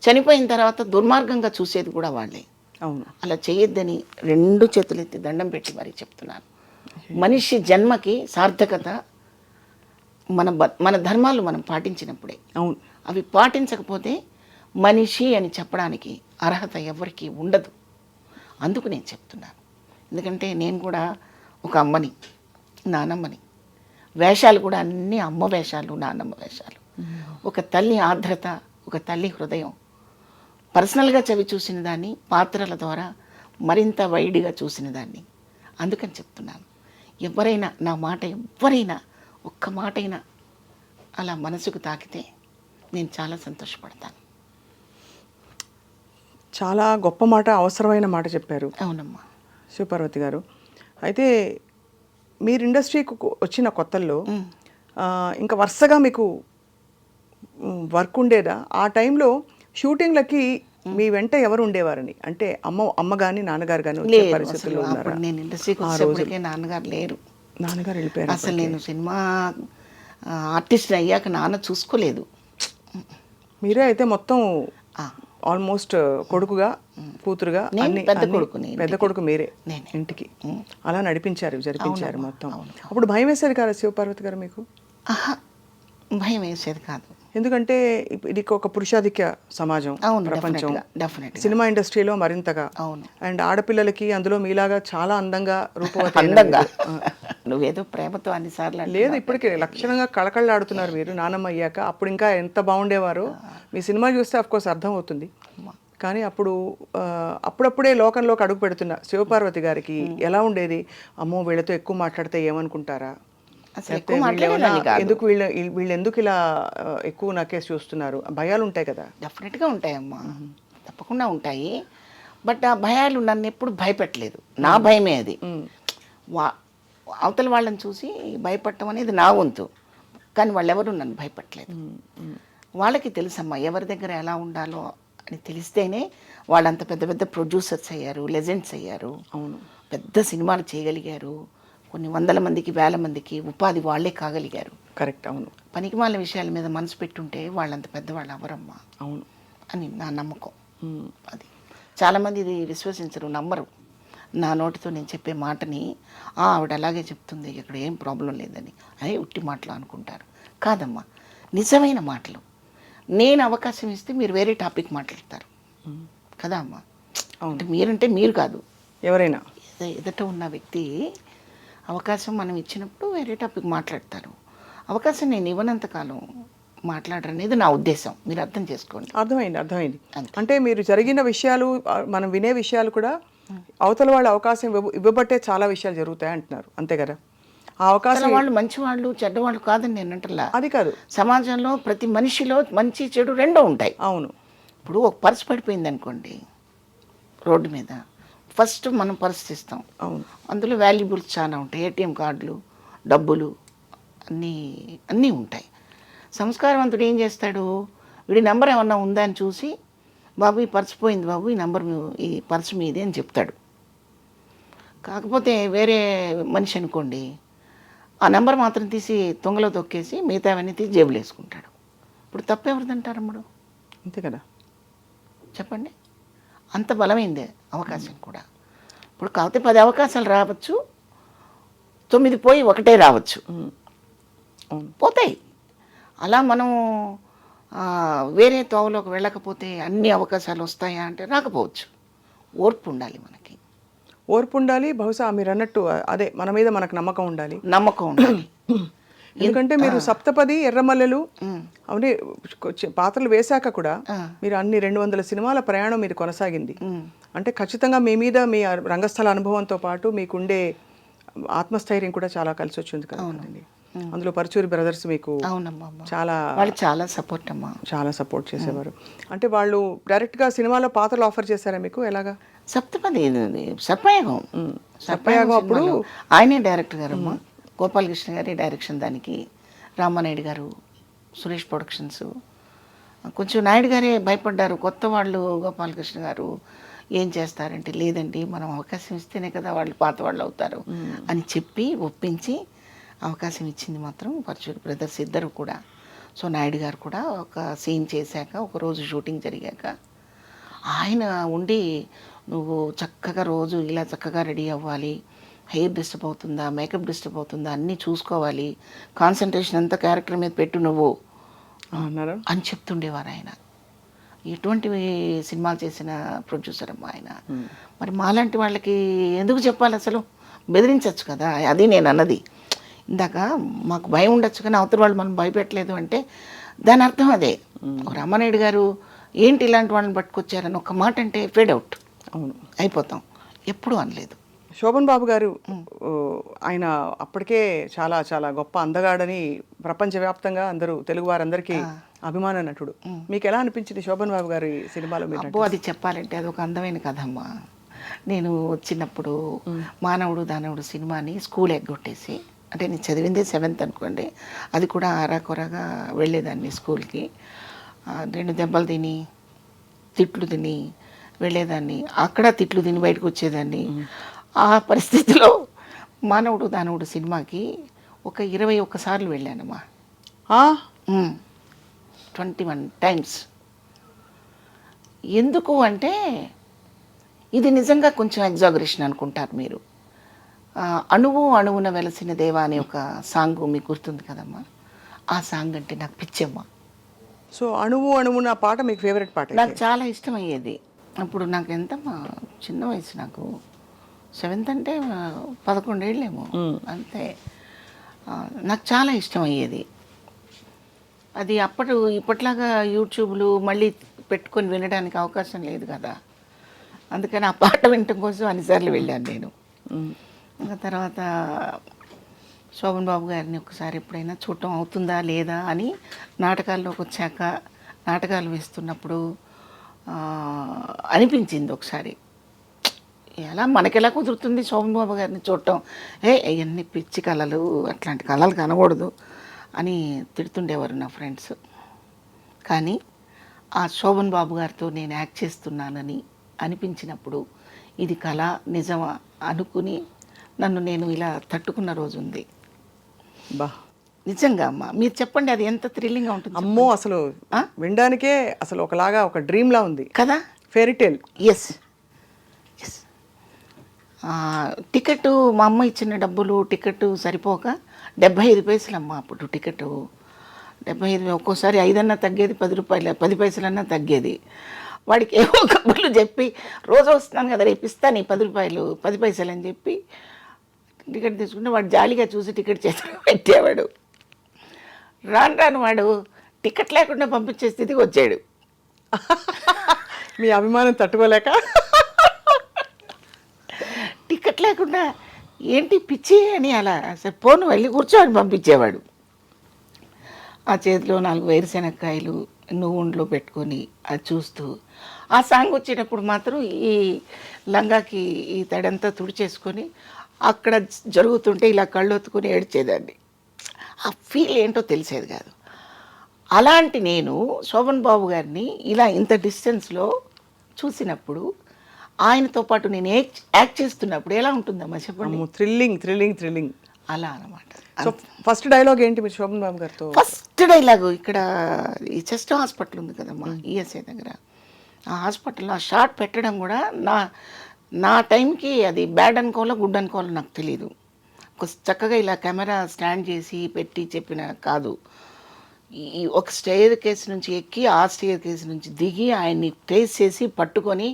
చనిపోయిన తర్వాత దుర్మార్గంగా చూసేది కూడా వాళ్ళే. అవును. అలా చేయొద్దని 2 చేతులెత్తి దండం పెట్టి మరీ చెప్తున్నాను. మనిషి జన్మకి సార్థకత మన ధర్మాలు మనం పాటించినప్పుడే. అవును. అవి పాటించకపోతే మనిషి అని చెప్పడానికి అర్హత ఎవరికీ ఉండదు. అందుకు నేను చెప్తున్నాను. ఎందుకంటే నేను కూడా ఒక అమ్మని, నానమ్మని. వేషాలు కూడా అన్నీ అమ్మ వేషాలు, నానమ్మ వేషాలు. ఒక తల్లి ఆర్ద్రత, ఒక తల్లి హృదయం పర్సనల్గా చవి చూసిన దాన్ని, పాత్రల ద్వారా మరింత వైడ్గా చూసిన దాన్ని. అందుకని చెప్తున్నాను, ఎవరైనా నా మాట, ఎవరైనా ఒక్క మాటైనా అలా మనసుకు తాకితే నేను చాలా సంతోషపడతాను. చాలా గొప్ప మాట, అవసరమైన మాట చెప్పారు. అవునమ్మా. శివపార్వతి గారు, అయితే మీరు ఇండస్ట్రీకి వచ్చిన కొత్తల్లో ఇంకా వరుసగా మీకు వర్క్ ఉండేదా? ఆ టైంలో షూటింగ్లకి మీ వెంట ఎవరు ఉండేవారని? అంటే అమ్మ కానీ నాన్నగారు కానీ వచ్చే పరిస్థితుల్లో ఉన్నారా? నేను ఇండస్ట్రీకి వచ్చేప్పటికే నాన్నగారు లేరు. నాన్నగారు వెళ్ళిపోయారు. అసలు నేను సినిమా ఆర్టిస్ట్ అయ్యాక నాన్న చూసుకోలేదు. మీరే అయితే మొత్తం ఆల్మోస్ట్ కొడుకుగా, కూతురుగా, పెద్ద కొడుకు మీరే ఇంటికి అలా జరిపించారు మొత్తం. అప్పుడు భయం వేసేది కాదు శివపార్వతి గారు మీకు? భయం వేసేది కాదు. ఎందుకంటే ఇది ఒక పురుషాధిక్య సమాజం, ప్రపంచం, సినిమా ఇండస్ట్రీలో మరింతగా. అండ్ ఆడపిల్లలకి అందులో మీలాగా చాలా అందంగా, రూపవతంగా, నువ్వేదో ప్రేమతో అన్నిసార్లు లేదు, ఇప్పటికే లక్షణంగా కళకళలాడుతున్నారు మీరు నానమ్మ అయ్యాక. అప్పుడు ఇంకా ఎంత బాగుండేవారో మీ సినిమా చూస్తే అఫ్కోర్స్ అర్థం అవుతుంది. కానీ అప్పుడప్పుడే లోకంలోకి అడుగు పెడుతున్న శివపార్వతి గారికి ఎలా ఉండేది? అమ్మో, వీళ్ళతో ఎక్కువ మాట్లాడితే ఏమనుకుంటారా? ఎందుకు వీళ్ళు ఎందుకు ఇలా ఎక్కువ నాకేసి చూస్తున్నారు? భయాలు ఉంటాయి కదా? డెఫినెట్గా ఉంటాయమ్మా, తప్పకుండా ఉంటాయి. బట్ ఆ భయాలు నన్ను ఎప్పుడు భయపెట్టలేదు. నా భయమే అది. అవతల వాళ్ళని చూసి భయపడటం అనేది నా వంతు. కానీ వాళ్ళెవరూ నన్ను భయపట్టలేదు. వాళ్ళకి తెలుసమ్మా ఎవరి దగ్గర ఎలా ఉండాలో అని తెలిస్తేనే వాళ్ళంత పెద్ద పెద్ద ప్రొడ్యూసర్స్ అయ్యారు, లెజెండ్స్ అయ్యారు. అవును. పెద్ద సినిమాలు చేయగలిగారు, కొన్ని వందల మందికి వేల మందికి ఉపాధి వాళ్ళే కాగలిగారు. కరెక్ట్. అవును. పనికిమాల విషయాల మీద మనసు పెట్టుంటే వాళ్ళంత పెద్దవాళ్ళు అవ్వరమ్మా అవును అని నా నమ్మకం. అది చాలామంది ఇది విశ్వసించరు, నమ్మరు. నా నోటితో నేను చెప్పే మాటని ఆవిడ అలాగే చెప్తుంది, ఇక్కడ ఏం ప్రాబ్లం లేదని అదే ఉట్టి మాటలు అనుకుంటారు. కాదమ్మా, నిజమైన మాటలు. నేను అవకాశం ఇస్తే మీరు వేరే టాపిక్ మాట్లాడతారు కదా అమ్మా. అంటే మీరంటే మీరు కాదు, ఎవరైనా ఎదుట ఉన్న వ్యక్తి అవకాశం మనం ఇచ్చినప్పుడు వేరే టాపిక్ మాట్లాడతారు. అవకాశం నేను ఇవ్వనంతకాలం మాట్లాడరనేది నా ఉద్దేశం, మీరు అర్థం చేసుకోండి. అర్థమైంది. అంటే మీరు జరిగిన విషయాలు, మనం వినే విషయాలు కూడా అవతల వాళ్ళ అవకాశం ఇవ్వబట్టే చాలా విషయాలు జరుగుతాయి అంటున్నారు, అంతే కదా? ఆ అవకాశం వాళ్ళు మంచి వాళ్ళు చెడ్డవాళ్ళు కాదని నేను అంటలా. అది కాదు, సమాజంలో ప్రతి మనిషిలో మంచి చెడు రెండూ ఉంటాయి. అవును. ఇప్పుడు ఒక పర్స్ పడిపోయింది అనుకోండి రోడ్డు మీద, ఫస్ట్ మనం పర్స్ తీస్తాం. అవును. అందులో వాల్యుబుల్స్ చాలా ఉంటాయి, ఏటీఎం కార్డులు, డబ్బులు అన్నీ ఉంటాయి. సంస్కారవంతుడు ఏం చేస్తాడు, వీడి నెంబర్ ఏమన్నా ఉందా అని చూసి, బాబు ఈ పర్స్ పోయింది బాబు, ఈ నెంబర్ ఈ పర్స్ మీదే అని చెప్తాడు. కాకపోతే వేరే మనిషి అనుకోండి, ఆ నెంబర్ మాత్రం తీసి తొంగలో తొక్కేసి మిగతావన్నీ తీసి జేబులు వేసుకుంటాడు. ఇప్పుడు తప్పెవరిదంటారు అమ్ముడు? అంతే కదా, చెప్పండి. అంత బలమైందే అవకాశం కూడా. ఇప్పుడు కాకపోతే 10 అవకాశాలు రావచ్చు, 9 పోయి 1 రావచ్చు, పోతాయి. అలా మనం వేరే తోవలోకి వెళ్ళకపోతే అన్ని అవకాశాలు వస్తాయా అంటే రాకపోవచ్చు. ఓర్పు ఉండాలి మనకి, ఓర్పు ఉండాలి. బహుశా మీరు అన్నట్టు అదే, మన మీద మనకు నమ్మకం ఉండాలి. ఎందుకంటే మీరు సప్తపది, ఎర్రమల్లెలు అవన్నీ పాత్రలు వేశాక కూడా మీరు అన్ని 200 సినిమాల ప్రయాణం మీరు కొనసాగింది. అంటే ఖచ్చితంగా మీ మీద మీ రంగస్థల అనుభవంతో పాటు మీకుండే ఆత్మస్థైర్యం కూడా చాలా కలిసి వచ్చింది కదండి. అందులో పరుచూరి బ్రదర్స్ మీకు చాలా సపోర్ట్ చేసేవారు. అంటే వాళ్ళు డైరెక్ట్గా సినిమాలో పాత్రలు ఆఫర్ చేశారా మీకు? ఎలాగా? సప్తపది సర్పయాగం అప్పుడు ఆయనే డైరెక్టర్ గారమ్మా, గోపాలకృష్ణ గారి డైరెక్షన్. దానికి రామానాయుడు గారు, సురేష్ ప్రొడక్షన్స్. కొంచెం నాయుడు గారే భయపడ్డారు, కొత్త వాళ్ళు గోపాలకృష్ణ గారు ఏం చేస్తారంటే, లేదండి మనం అవకాశం ఇస్తేనే కదా వాళ్ళు పాత వాళ్ళు అవుతారు అని చెప్పి ఒప్పించి అవకాశం ఇచ్చింది మాత్రం పరుచూరి బ్రదర్స్ ఇద్దరు కూడా. సో నాయుడు గారు కూడా ఒక సీన్ చేశాక, ఒకరోజు షూటింగ్ జరిగాక ఆయన ఉండి, నువ్వు చక్కగా రోజు ఇలా చక్కగా రెడీ అవ్వాలి, హెయిర్ డిస్టర్బ్ అవుతుందా, మేకప్ డిస్టర్బ్ అవుతుందా అన్నీ చూసుకోవాలి, కాన్సన్ట్రేషన్ అంతా క్యారెక్టర్ మీద పెట్టు నువ్వు అని చెప్తుండేవారు ఆయన. ఎటువంటి సినిమాలు చేసిన ప్రొడ్యూసర్ అమ్మా ఆయన. మరి మాలాంటి వాళ్ళకి ఎందుకు చెప్పాలి అసలు? బెదిరించవచ్చు కదా, అది నేను అన్నది ఇందాక. మాకు భయం ఉండొచ్చు కానీ అవతల వాళ్ళు మనం భయపెట్టలేదు అంటే దాని అర్థం అదే. రామానాయుడు గారు ఏంటి ఇలాంటి వాళ్ళని పట్టుకొచ్చారని ఒక మాట అంటే ఫేడ్ అవుట్ అయిపోతాం, ఎప్పుడూ అనలేదు. శోభన్ బాబు గారు ఆయన అప్పటికే చాలా చాలా గొప్ప అందగాడని ప్రపంచవ్యాప్తంగా అందరూ, తెలుగు వారందరికీ అభిమాన నటుడు. మీకు ఎలా అనిపించింది శోభన్ బాబు గారి సినిమాలో? అబ్బో, అది చెప్పాలంటే అది ఒక అందమైన కథ అమ్మా. నేను చిన్నప్పుడు మానవుడు దానవుడు సినిమాని స్కూల్ ఎగ్గొట్టేసి, అంటే నేను చదివిందే 7th అనుకోండి, అది కూడా ఆరాకొరగా వెళ్ళేదాన్ని స్కూల్కి. 2 దెబ్బలు తిని, తిట్లు తిని వెళ్ళేదాన్ని, అక్కడ తిట్లు తిని బయటకు వచ్చేదాన్ని. ఆ పరిస్థితిలో మానవుడు దానవుడు సినిమాకి ఒక 21 సార్లు వెళ్ళానమ్మా. 21 times. ఎందుకు అంటే ఇది నిజంగా కొంచెం ఎగ్జాగరేషన్ అనుకుంటారు మీరు. అణువు అణువున వెలసిన దేవా అనే ఒక సాంగ్ మీకు గుర్తుంది కదమ్మా, ఆ సాంగ్ అంటే నాకు పిచ్చమ్మా. సో అణువు అణువున పాట మీకు ఫేవరెట్ పాట? నాకు చాలా ఇష్టమయ్యేది. అప్పుడు నాకు ఎంతమ్మా, చిన్న వయసు, నాకు 7th అంటే 11 ఏళ్ళేమో అంతే. నాకు చాలా ఇష్టమయ్యేది అది. ఇప్పట్లాగా యూట్యూబ్లు మళ్ళీ పెట్టుకొని వినడానికి అవకాశం లేదు కదా, అందుకని ఆ పాట వినటం కోసం అన్నిసార్లు వెళ్ళాను నేను. తర్వాత శోభన్ బాబు గారిని ఒకసారి ఎప్పుడైనా చూడటం అవుతుందా లేదా అని నాటకాల్లోకి వచ్చాక, నాటకాలు వేస్తున్నప్పుడు అనిపించింది ఒకసారి, ఎలా మనకెలా కుదురుతుంది శోభన్ బాబు గారిని చూడటం, అవన్నీ పిచ్చి కళలు, అట్లాంటి కళలు కనకూడదు అని తిడుతుండేవారు నా ఫ్రెండ్స్. కానీ ఆ శోభన్ బాబు గారితో నేను యాక్ట్ చేస్తున్నానని అనిపించినప్పుడు ఇది కళ నిజమా అనుకుని నన్ను నేను ఇలా తట్టుకున్న రోజు ఉంది. బా నిజంగా అమ్మ, మీరు చెప్పండి అది ఎంత థ్రిల్లింగ్గా ఉంటుంది అమ్మో, అసలు వినడానికే అసలు ఒకలాగా ఒక డ్రీమ్లా ఉంది కదా. Fairy tale. Yes yes. Ticket మా అమ్మ ఇచ్చిన డబ్బులు టికెట్ సరిపోక 75 పైసలమ్మ అప్పుడు టికెట్. 75, ఒక్కోసారి 5 అన్నా తగ్గేది, 10 రూపాయలు 10 పైసలన్నా తగ్గేది. వాడికి ఏవో కబుర్లు చెప్పి రోజు వస్తున్నాను కదా రేపు ఇస్తాను 10 రూపాయలు 10 పైసలు అని చెప్పి టికెట్ తీసుకుంటే వాడు జాలిగా చూసి టికెట్ చేతిలో పెట్టేవాడు. రాను రాను వాడు టికెట్ లేకుండా పంపించే స్థితికి వచ్చాడు. మీ అభిమానం తట్టుకోలేక టికెట్ లేకుండా ఏంటి పిచ్చి అని అలా అసలు పోను వెళ్ళి కూర్చోని పంపించేవాడు. ఆ చేతిలో 4 వేరుశెనక్కాయలు నువ్వుండ్లో పెట్టుకొని అది చూస్తూ ఆ సాంగ్ వచ్చేటప్పుడు మాత్రం ఈ లంగాకి ఈ తడంతా తుడిచేసుకొని అక్కడ జరుగుతుంటే ఇలా కళ్ళొత్తుకొని ఏడ్చేదాన్ని. ఆ ఫీల్ ఏంటో తెలిసేది కాదు. అలాంటి నేను శోభన్ బాబు గారిని ఇలా ఇంత డిస్టెన్స్లో చూసినప్పుడు ఆయనతో పాటు నేను యాక్ట్ చేస్తున్నప్పుడు ఎలా ఉంటుందమ్మా చెప్పండి. థ్రిల్లింగ్ థ్రిల్లింగ్ థ్రిల్లింగ్ అలా అనమాట. సో ఫస్ట్ డైలాగ్ ఏంటి మీరు శోభన్ బాబు గారితో? ఫస్ట్ డైలాగు ఇక్కడ ఈ చెస్ట్ హాస్పిటల్ ఉంది కదమ్మా ఈఎస్ఐ దగ్గర, ఆ హాస్పిటల్లో ఆ షార్ట్ పెట్టడం కూడా నా టైంకి అది బ్యాడ్ అనుకోవాలో గుడ్ అనుకోవాలో నాకు తెలియదు. చక్కగా ఇలా కెమెరా స్టాండ్ చేసి పెట్టి చెప్పిన కాదు. ఈ ఒక స్టేర్ కేసు నుంచి ఎక్కి ఆ స్టేర్ కేసు నుంచి దిగి ఆయన్ని ట్రేస్ చేసి పట్టుకొని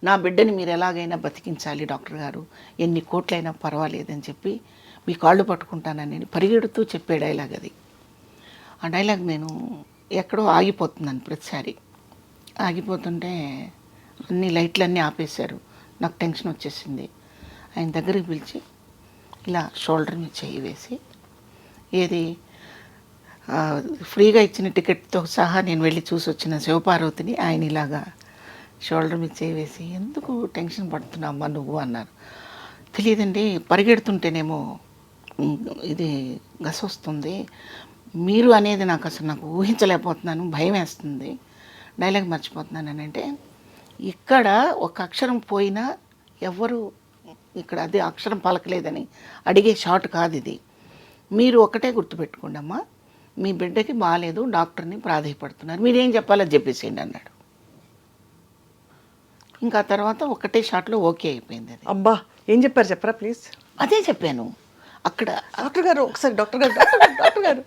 నా బిడ్డని మీరు ఎలాగైనా బతికించాలి డాక్టర్ గారు, ఎన్ని కోట్లైనా పర్వాలేదని చెప్పి మీ కాళ్ళు పట్టుకుంటానని పరిగెడుతూ చెప్పే డైలాగ్ అది. ఆ డైలాగ్ నేను ఎక్కడో ఆగిపోతున్నాను ప్రతిసారి. ఆగిపోతుంటే అన్ని లైట్లన్నీ ఆపేశారు. నాకు టెన్షన్ వచ్చేసింది. ఆయన దగ్గరికి పిలిచి ఇలా షోల్డర్ మీద చేయి వేసి, ఏది ఫ్రీగా ఇచ్చిన టికెట్తో సహా నేను వెళ్ళి చూసి వచ్చిన శివపార్వతిని ఆయన ఇలాగా షోల్డర్ మీద చేయి వేసి, ఎందుకు టెన్షన్ పడుతున్నామ్మా నువ్వు అన్నారు. తెలియదండి, పరిగెడుతుంటేనేమో ఇది గస వస్తుంది, మీరు అనేది నాకు ఊహించలేకపోతున్నాను, భయం వేస్తుంది, డైలాగ్ మర్చిపోతున్నాను అని. అంటే ఇక్కడ ఒక అక్షరం పోయినా ఎవరు ఇక్కడ అదే అక్షరం పలకలేదని అడిగే షాట్ కాదు ఇది. మీరు ఒకటే గుర్తుపెట్టుకోండి అమ్మా, మీ బిడ్డకి బాగాలేదు, డాక్టర్ని ప్రాధాయపడుతున్నారు, మీరేం చెప్పాలో చెప్పేసేయండి అన్నాడు. ఇంకా తర్వాత ఒకటే షాట్లో ఓకే అయిపోయింది అది. అబ్బా, ఏం చెప్పారు చెప్పరా ప్లీజ్? అదే చెప్పాను అక్కడ. డాక్టర్ గారు ఒకసారి డాక్టర్ గారు డాక్టర్ గారు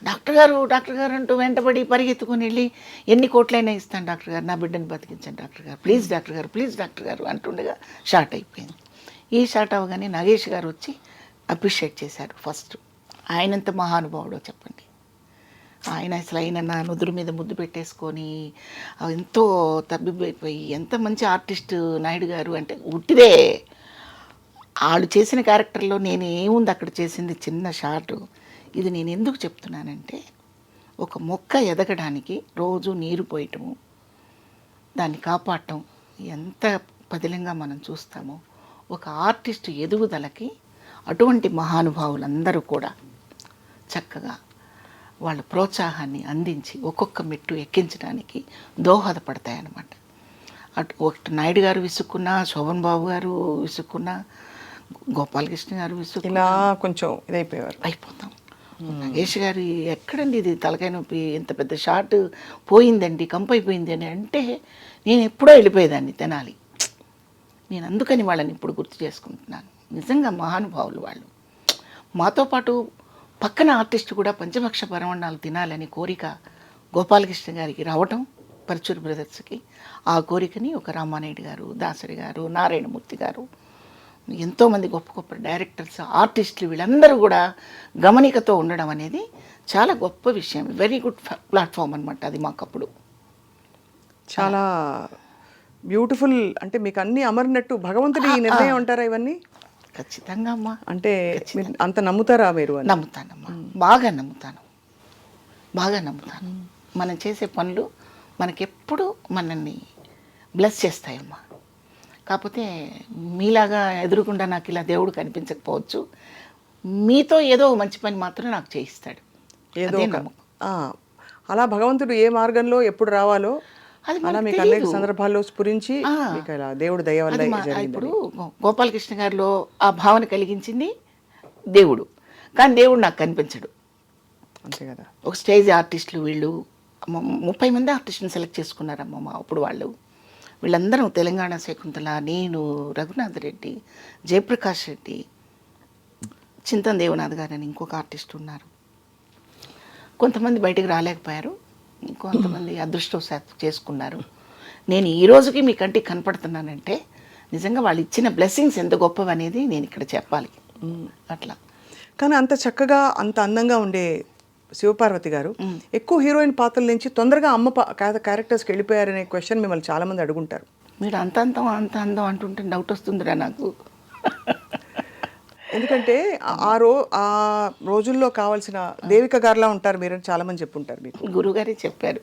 డాక్టర్ గారు డాక్టర్ గారు అంటూ వెంటబడి పరిగెత్తుకుని వెళ్ళి ఎన్ని కోట్లైనా ఇస్తాను డాక్టర్ గారు, నా బిడ్డని బతికించండి డాక్టర్ గారు, ప్లీజ్ డాక్టర్ గారు, ప్లీజ్ డాక్టర్ గారు అంటుండగా షార్ట్ అయిపోయింది. ఈ షార్ట్ అవ్వగానే నాగేష్ గారు వచ్చి అప్రిషియేట్ చేశారు ఫస్ట్. ఆయనంత మహానుభావుడో చెప్పండి. ఆయన అసలు ఆయన నా నుదురు మీద ముద్దు పెట్టేసుకొని ఎంతో తబ్బిబ్బైపోయి ఎంత మంచి ఆర్టిస్ట్ నాయుడు గారు అంటే ఉట్టిదే. వాళ్ళు చేసిన క్యారెక్టర్లో నేను ఏముంది అక్కడ చేసింది చిన్న షార్ట్. ఇది నేను ఎందుకు చెప్తున్నానంటే, ఒక మొక్క ఎదగడానికి రోజు నీరు పోయటము, దాన్ని కాపాడటం ఎంత పదిలంగా మనం చూస్తామో, ఒక ఆర్టిస్ట్ ఎదుగుదలకి అటువంటి మహానుభావులందరూ కూడా చక్కగా వాళ్ళ ప్రోత్సాహాన్ని అందించి ఒక్కొక్క మెట్టు ఎక్కించడానికి దోహదపడతాయన్నమాట. అటు ఒకటి నాయుడు గారు విసుక్కున్నా, శోభన్ బాబు గారు విసుక్కున్నా, గోపాలకృష్ణ గారు విసుక్కున్నా ఇలా కొంచెం ఇదైపోయారు, అయిపోతాం. నాగేష్ గారు ఎక్కడండి ఇది తలకాయ నొప్పి, ఇంత పెద్ద షార్ట్ పోయిందండి, కంపైపోయింది అని అంటే నేను ఎప్పుడో వెళ్ళిపోయేదాన్ని తెనాలి. నేను అందుకని వాళ్ళని ఇప్పుడు గుర్తు చేసుకుంటున్నాను. నిజంగా మహానుభావులు వాళ్ళు. మాతో పాటు పక్కన ఆర్టిస్ట్ కూడా పంచభక్ష పరమన్నాలు తినాలని కోరిక గోపాలకృష్ణ గారికి రావటం, పరచూరు బ్రదర్స్కి. ఆ కోరికని ఒక రామానాయుడు గారు, దాసరి గారు, నారాయణమూర్తి గారు, ఎంతోమంది గొప్ప గొప్ప డైరెక్టర్స్, ఆర్టిస్టులు వీళ్ళందరూ కూడా గమనికతో ఉండడం అనేది చాలా గొప్ప విషయం. వెరీ గుడ్ ప్లాట్ఫామ్ అనమాట అది మాకప్పుడు. చాలా బ్యూటిఫుల్. అంటే మీకు అన్నీ అమరినట్టు భగవంతుడి ఈ నిర్ణయం అంటారా ఇవన్నీ? ఖచ్చితంగా అమ్మా. అంటే అంత నమ్ముతారా మీరు? నమ్ముతానమ్మా, బాగా నమ్ముతాను, బాగా నమ్ముతాను. మనం చేసే పనులు మనకెప్పుడు మనల్ని బ్లెస్ చేస్తాయమ్మా. కాకపోతే మీలాగా ఎదురుకుండా నాకు ఇలా దేవుడు కనిపించకపోవచ్చు, మీతో ఏదో మంచి పని మాత్రం నాకు చేయిస్తాడు. ఏదో అలా భగవంతుడు ఏ మార్గంలో ఎప్పుడు రావాలో అది అలా మనకు మీకు అనేక తెలీదు. సందర్భాల్లో స్ఫురించి మీకు ఇలా దేవుడు దయ వల్ల అది జరిగింది. ఇప్పుడు గోపాలకృష్ణ గారిలో ఆ భావన కలిగించింది దేవుడు, కానీ దేవుడు నాకు కనిపించడు. అంతే కదా. ఒక స్టేజ్ ఆర్టిస్టులు వీళ్ళు 30 మంది ఆర్టిస్టులను సెలెక్ట్ చేసుకున్నారమ్మ అప్పుడు వాళ్ళు. వీళ్ళందరూ తెలంగాణ శకుంతల, నేను, రఘునాథ్ రెడ్డి, జయప్రకాష్ రెడ్డి, చింతన్ దేవనాథ్ గారు అని ఇంకొక ఆర్టిస్ట్ ఉన్నారు. కొంతమంది బయటికి రాలేకపోయారు, కొంతమంది అదృష్టవశాత్తు చేసుకున్నారు. నేను ఈ రోజుకి మీ కంటికి కనపడుతున్నానంటే నిజంగా వాళ్ళు ఇచ్చిన బ్లెస్సింగ్స్ ఎంత గొప్పవి అనేది నేను ఇక్కడ చెప్పాలి. అట్లా. కానీ అంత చక్కగా అంత అందంగా ఉండే శివపార్వతి గారు ఎక్కువ హీరోయిన్ పాత్రల నుంచి తొందరగా అమ్మ క్యారెక్టర్స్కి వెళ్ళిపోయారనే క్వశ్చన్ మిమ్మల్ని చాలామంది అడుగుంటారు. మీరు అంత అందం అంటుంటే డౌట్ వస్తుందిరా నాకు. ఎందుకంటే ఆ రోజుల్లో కావాల్సిన దేవిక గారిలా ఉంటారు మీరని చాలామంది చెప్పుంటారు మీకు. గురుగారే చెప్పారు.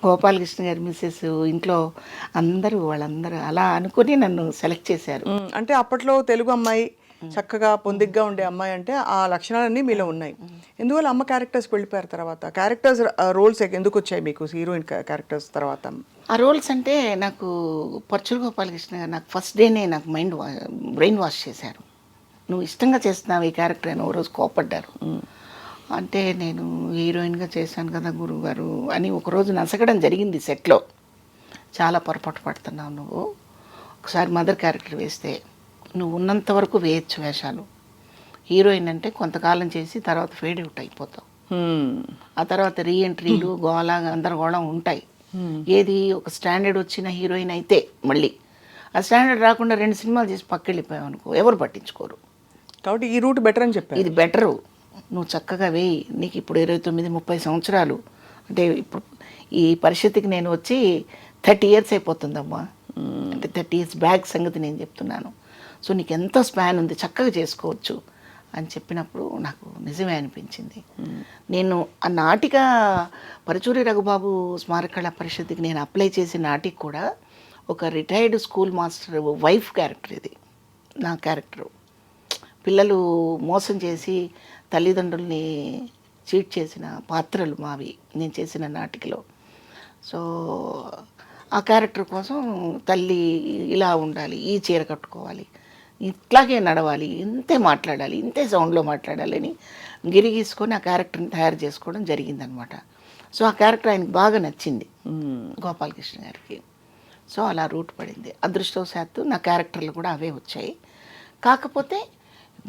గోపాలకృష్ణ గారి మిస్సెస్ ఇంట్లో వాళ్ళందరూ అలా అనుకుని నన్ను సెలెక్ట్ చేశారు. అంటే అప్పట్లో తెలుగు అమ్మాయి చక్కగా పొందిగ్గా ఉండే అమ్మాయి అంటే ఆ లక్షణాలన్నీ మీలో ఉన్నాయి. ఎందువల్ల అమ్మ క్యారెక్టర్స్కి వెళ్ళిపోయారు తర్వాత? క్యారెక్టర్స్ రోల్స్ ఎందుకు వచ్చాయి మీకు హీరోయిన్ క్యారెక్టర్స్ తర్వాత? ఆ రోల్స్ అంటే నాకు పర్చుల గోపాలకృష్ణ గారు నాకు ఫస్ట్ డేనే నాకు బ్రెయిన్ వాష్ చేశారు. నువ్వు ఇష్టంగా చేస్తున్నావు ఈ క్యారెక్టర్ అని ఓ రోజు కోపడ్డారు. అంటే నేను హీరోయిన్గా చేశాను కదా గురువుగారు అని ఒకరోజు నసగడం జరిగింది సెట్లో. చాలా పొరపాటు పడుతున్నావు నువ్వు, ఒకసారి మదర్ క్యారెక్టర్ వేస్తే నువ్వు ఉన్నంత వరకు వేయచ్చు వేషాలు. హీరోయిన్ అంటే కొంతకాలం చేసి తర్వాత ఫేడ్ అవుట్ అయిపోతావు. ఆ తర్వాత రీఎంట్రీలు గోళ గందరగోళం ఉంటాయి. ఏది ఒక స్టాండర్డ్ వచ్చిన హీరోయిన్ అయితే మళ్ళీ ఆ స్టాండర్డ్ రాకుండా 2 సినిమాలు చేసి పక్కెళ్ళిపోయావు అనుకో, ఎవరు పట్టించుకోరు. కాబట్టి ఈ రూట్ బెటర్ అని చెప్పారు. ఇది బెటరు, నువ్వు చక్కగా వేయి. నీకు ఇప్పుడు 29-30 సంవత్సరాలు, అంటే ఇప్పుడు ఈ పరిస్థితికి నేను వచ్చి 30 years అయిపోతుందమ్మా. అంటే 30 years బ్యాక్ సంగతి నేను చెప్తున్నాను. సో నీకు ఎంతో స్పాన్ ఉంది, చక్కగా చేసుకోవచ్చు అని చెప్పినప్పుడు నాకు నిజమే అనిపించింది. నేను ఆ నాటిక పరచూరి రఘుబాబు స్మారక కళా పరిషత్కి నేను అప్లై చేసిన నాటికి కూడా ఒక retired school master wife character ఇది నా క్యారెక్టరు. పిల్లలు మోసం చేసి తల్లిదండ్రుల్ని చీట్ చేసిన పాత్రలు మావి నేను చేసిన నాటికలో. సో ఆ క్యారెక్టర్ కోసం తల్లి ఇలా ఉండాలి, ఈ చీర కట్టుకోవాలి, ఇట్లాగే నడవాలి, ఇంతే మాట్లాడాలి, ఇంతే సౌండ్లో మాట్లాడాలి అని గిరిగీసుకొని ఆ క్యారెక్టర్ని తయారు చేసుకోవడం జరిగిందనమాట. సో ఆ క్యారెక్టర్ ఆయనకు బాగా నచ్చింది గోపాలకృష్ణ గారికి. సో అలా రూట్ పడింది. అదృష్టవశాత్తు నా క్యారెక్టర్లు కూడా అవే వచ్చాయి. కాకపోతే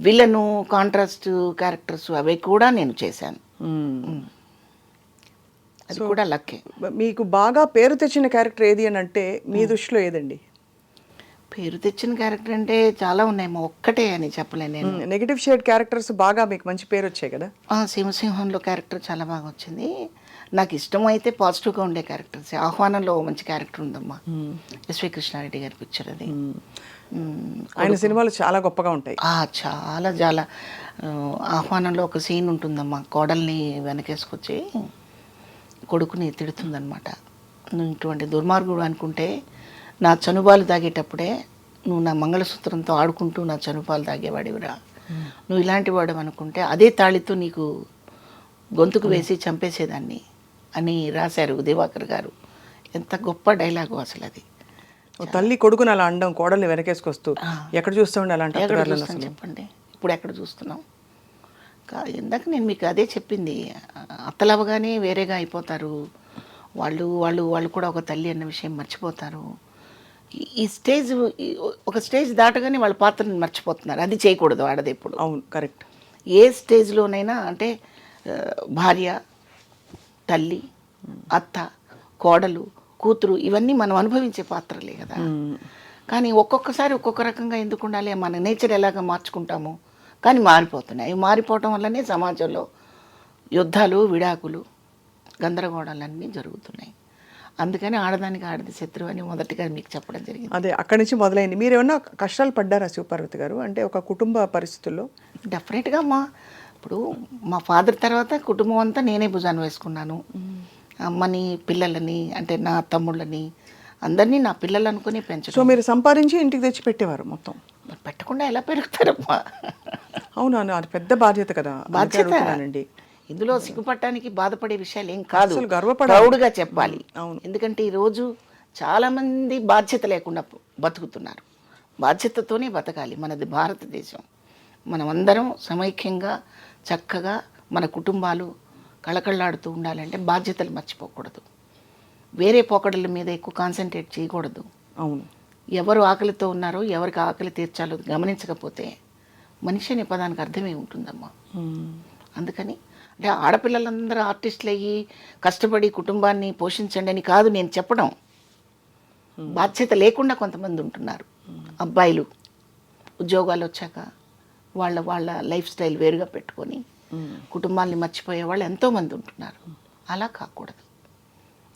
విలను కాంట్రాస్ట్ క్యారెక్టర్స్ అవి కూడా నేను చేశాను. అది కూడా లక్కే. మీకు బాగా పేరు తెచ్చిన క్యారెక్టర్ ఏది అని అంటే మీ దృష్టిలో ఏదండి? పేరు తెచ్చిన క్యారెక్టర్ అంటే చాలా ఉన్నాయమ్మా, ఒక్కటే అని చెప్పలేను నేను. నెగిటివ్ షేడ్ క్యారెక్టర్స్ బాగా మీకు మంచి పేరు వచ్చాయి కదా? సింహసింహంలో క్యారెక్టర్ చాలా బాగా వచ్చింది. నాకు ఇష్టమైతే పాజిటివ్గా ఉండే క్యారెక్టర్స్. ఆహ్వానంలో మంచి క్యారెక్టర్ ఉందమ్మా, ఎస్వి కృష్ణారెడ్డి గారి పిక్చర్ అది. ఆయన సినిమాలు చాలా గొప్పగా ఉంటాయి. చాలా చాలా. ఆహ్వానంలో ఒక సీన్ ఉంటుందమ్మా, కోడల్ని వెనకేసుకొచ్చి కొడుకుని తిడుతుందనమాట. నువ్వు ఇటువంటి దుర్మార్గుడు అనుకుంటే నా చనుబాలు తాగేటప్పుడే నువ్వు నా మంగళసూత్రంతో ఆడుకుంటూ నా చనుబాలు తాగేవాడివిరా, నువ్వు ఇలాంటి వాడు అనుకుంటే అదే తాళితో నీకు గొంతుకు వేసి చంపేసేదాన్ని అని రాశారు దివాకర్ గారు. ఎంత గొప్ప డైలాగు అసలు అది. తల్లి కొడుకుని అలా అండం, కోడల్ని వెనకేసుకొస్తూ ఎక్కడ చూస్తామండి అలాంటి చెప్పండి. ఇప్పుడు ఎక్కడ చూస్తున్నాం? ఇందాక నేను మీకు అదే చెప్పింది, అత్తలవగానే వేరేగా అయిపోతారు వాళ్ళు వాళ్ళు వాళ్ళు కూడా ఒక తల్లి అన్న విషయం మర్చిపోతారు. ఈ స్టేజ్ ఒక స్టేజ్ దాటగానే వాళ్ళ పాత్రని మర్చిపోతున్నారు. అది చేయకూడదు ఆడది ఎప్పుడు. అవును, కరెక్ట్. ఏ స్టేజ్లోనైనా అంటే భార్య, తల్లి, అత్త, కోడలు, కూతురు ఇవన్నీ మనం అనుభవించే పాత్రలే కదా. కానీ ఒక్కొక్కసారి ఒక్కొక్క రకంగా ఎందుకు ఉండాలి? మన నేచర్ ఎలాగ మార్చుకుంటాము, కానీ మారిపోతున్నాయి. మారిపోవటం వల్లనే సమాజంలో యుద్ధాలు, విడాకులు, గందరగోళాలన్నీ జరుగుతున్నాయి. అందుకని ఆడదానికి ఆడది శత్రువు అని మొదటిగా మీకు చెప్పడం జరిగింది. అదే అక్కడి నుంచి మొదలైంది. మీరు ఏమన్నా కష్టాలు పడ్డారా శివపార్వతి గారు? అంటే ఒక కుటుంబ పరిస్థితుల్లో? డెఫినెట్గా ఇప్పుడు మా ఫాదర్ తర్వాత కుటుంబం అంతా నేనే భుజాన్ని వేసుకున్నాను. అమ్మని, పిల్లలని, అంటే నా తమ్ముళ్ళని అందరినీ నా పిల్లలు అనుకుని పెంచడం. సో మీరు సంపాదించి ఇంటికి తెచ్చి పెట్టేవారు మొత్తం? పెట్టకుండా ఎలా పెరుగుతారమ్మా? అవునా, అది పెద్ద బాధ్యత కదా. బాధ్యత. ఇందులో సిగ్గుపడటానికి బాధపడే విషయాలు ఏం కాదు, అసలు గర్వపడాలి. ప్రౌడ్గా చెప్పాలి. అవును. ఎందుకంటే ఈరోజు చాలామంది బాధ్యత లేకుండా బతుకుతున్నారు. బాధ్యతతోనే బతకాలి. మనది భారతదేశం. మనమందరం సమైక్యంగా చక్కగా మన కుటుంబాలు కళకళలాడుతూ ఉండాలంటే బాధ్యతలు మర్చిపోకూడదు. వేరే పోకడల మీద ఎక్కువ కాన్సన్ట్రేట్ చేయకూడదు. అవును. ఎవరు ఆకలితో ఉన్నారో ఎవరికి ఆకలి తీర్చాలో గమనించకపోతే మనిషి అనే పదానికి అర్థమే ఉంటుందమ్మా. అందుకని అంటే ఆడపిల్లలందరూ ఆర్టిస్టులు అయ్యి కష్టపడి కుటుంబాన్ని పోషించండి అని కాదు నేను చెప్పడం. బాధ్యత లేకుండా కొంతమంది ఉంటున్నారు. అబ్బాయిలు ఉద్యోగాలు వచ్చాక వాళ్ళ లైఫ్ స్టైల్ వేరుగా పెట్టుకొని కుటుంబాన్ని మర్చిపోయే వాళ్ళు ఎంతోమంది ఉంటున్నారు. అలా కాకూడదు.